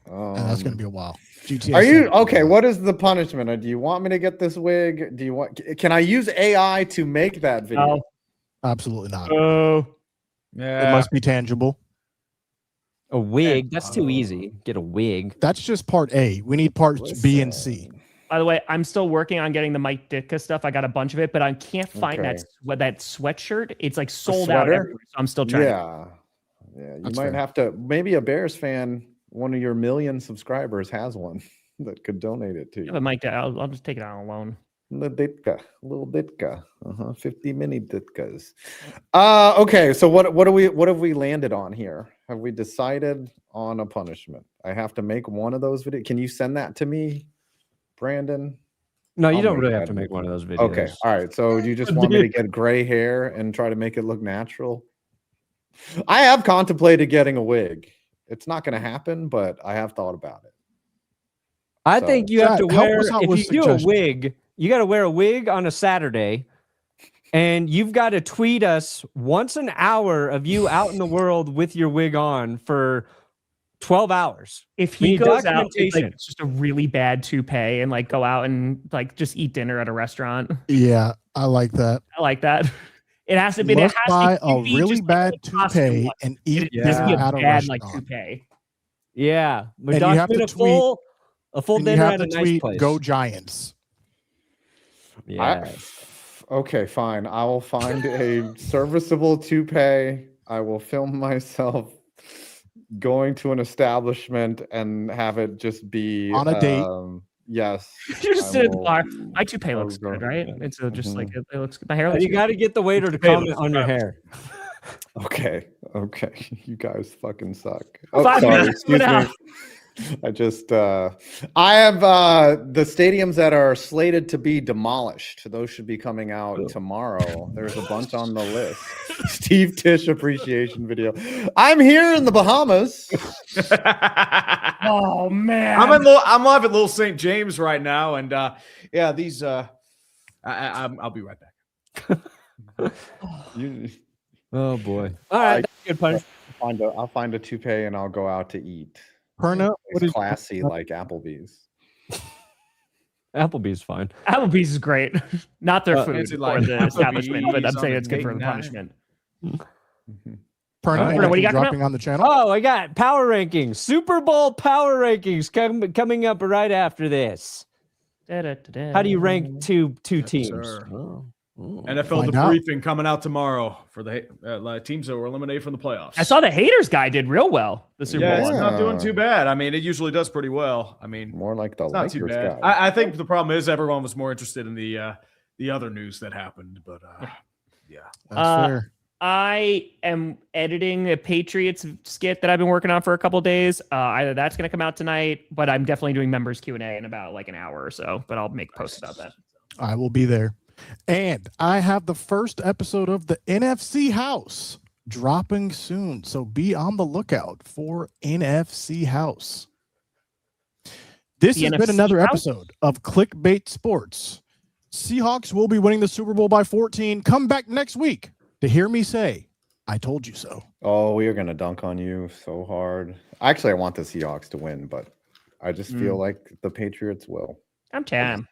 That's gonna be a while. GTA. Are you 7. okay? What is the punishment? Do you want me to get this wig? Do you want? Can I use AI to make that video? Absolutely not. Oh, It must be tangible. A wig? That's too easy. Get a wig. That's just part A. We need parts B and C. by the way, I'm still working on getting the Mike Ditka stuff. I got a bunch of it, but I can't find Okay. that sweatshirt. It's like sold out sweater? everywhere, so I'm still trying. Yeah. You That's might fair. have to. Maybe a Bears fan, one of your million subscribers, has one that could donate it to Yeah, you. but Mike, I'll just take it out on loan. Little Ditka, 50 mini Ditkas. Okay, so what have we landed on here? Have we decided on a punishment? I have to make one of those videos. Can you send that to me, Brandon? No, you I'll don't make really that. have to make one of those videos. Okay, all right. So you just want me to get gray hair and try to make it look natural? I have contemplated getting a wig. It's not going to happen, but I have thought about it. I So- think you have to Chad, help wear, us out if with you do a suggestions. wig, you got to wear a wig on a Saturday, and you've got to tweet us once an hour of you out in the world with your wig on for 12 hours. If We he need goes out, it's documentation. like just a really bad toupee and like go out and like just eat dinner at a restaurant. Yeah, I like that. I like that. It has to be. It has Let's buy to a be really just bad like a costume toupee one. and It eat has to be dinner a at a bad like restaurant. toupee. Yeah, but And you have to document tweet- a full And you dinner have at to a nice tweet, place. "Go Giants." Yeah. Okay, fine. I will find a serviceable toupee. I will film myself going to an establishment and have it just be On a date. Yes. You just I sit at the will- bar. My toupee I looks will good, go- right? It's just Mhm. like it looks. My hair looks. You good. got to get the waiter to Toupee comment looks on your fabulous. hair. Okay. You guys fucking suck. 5 sorry, minutes excuse now. me. I just I have the stadiums that are slated to be demolished. Those should be coming out tomorrow. There's a bunch on the list. Steve Tisch appreciation video. I'm here in the Bahamas. Oh man. I'm live at Little St. James right now, and yeah, these I'll be right back. You, Oh boy. All right, that's a good punch. I'll find a toupee and I'll go out to eat. Perna, what It's is classy like Applebee's. Applebee's fine. Applebee's is great. Not their food Fancy or like the establishment, but I'm Applebee's saying on it's good for the a punishment. Perna? What do you got coming dropping on the channel? Oh, I got power rankings. Super Bowl power rankings coming up right after this. How do you rank two teams? sir. Oh. NFL Find out. debriefing coming out tomorrow for the teams that were eliminated from the playoffs. I saw the haters guy did real well. The Super Yeah, Bowl. it's one. not doing too bad. I mean, it usually does pretty well. I mean, More like the it's not too Lakers bad. guy. I think the problem is everyone was more interested in the other news that happened, but yeah. That's fair. I am editing a Patriots skit that I've been working on for a couple days. Either that's going to come out tonight, but I'm definitely doing members Q&A in about like an hour or so. But I'll make posts about that. I will be there. And I have the first episode of the NFC House dropping soon. So be on the lookout for NFC House. This The has been NFC another House? episode of Clickbait Sports. Seahawks will be winning the Super Bowl by 14. Come back next week to hear me say, I told you so. Oh, we are going to dunk on you so hard. Actually, I want the Seahawks to win, but I just feel like the Patriots will. I'm Tam.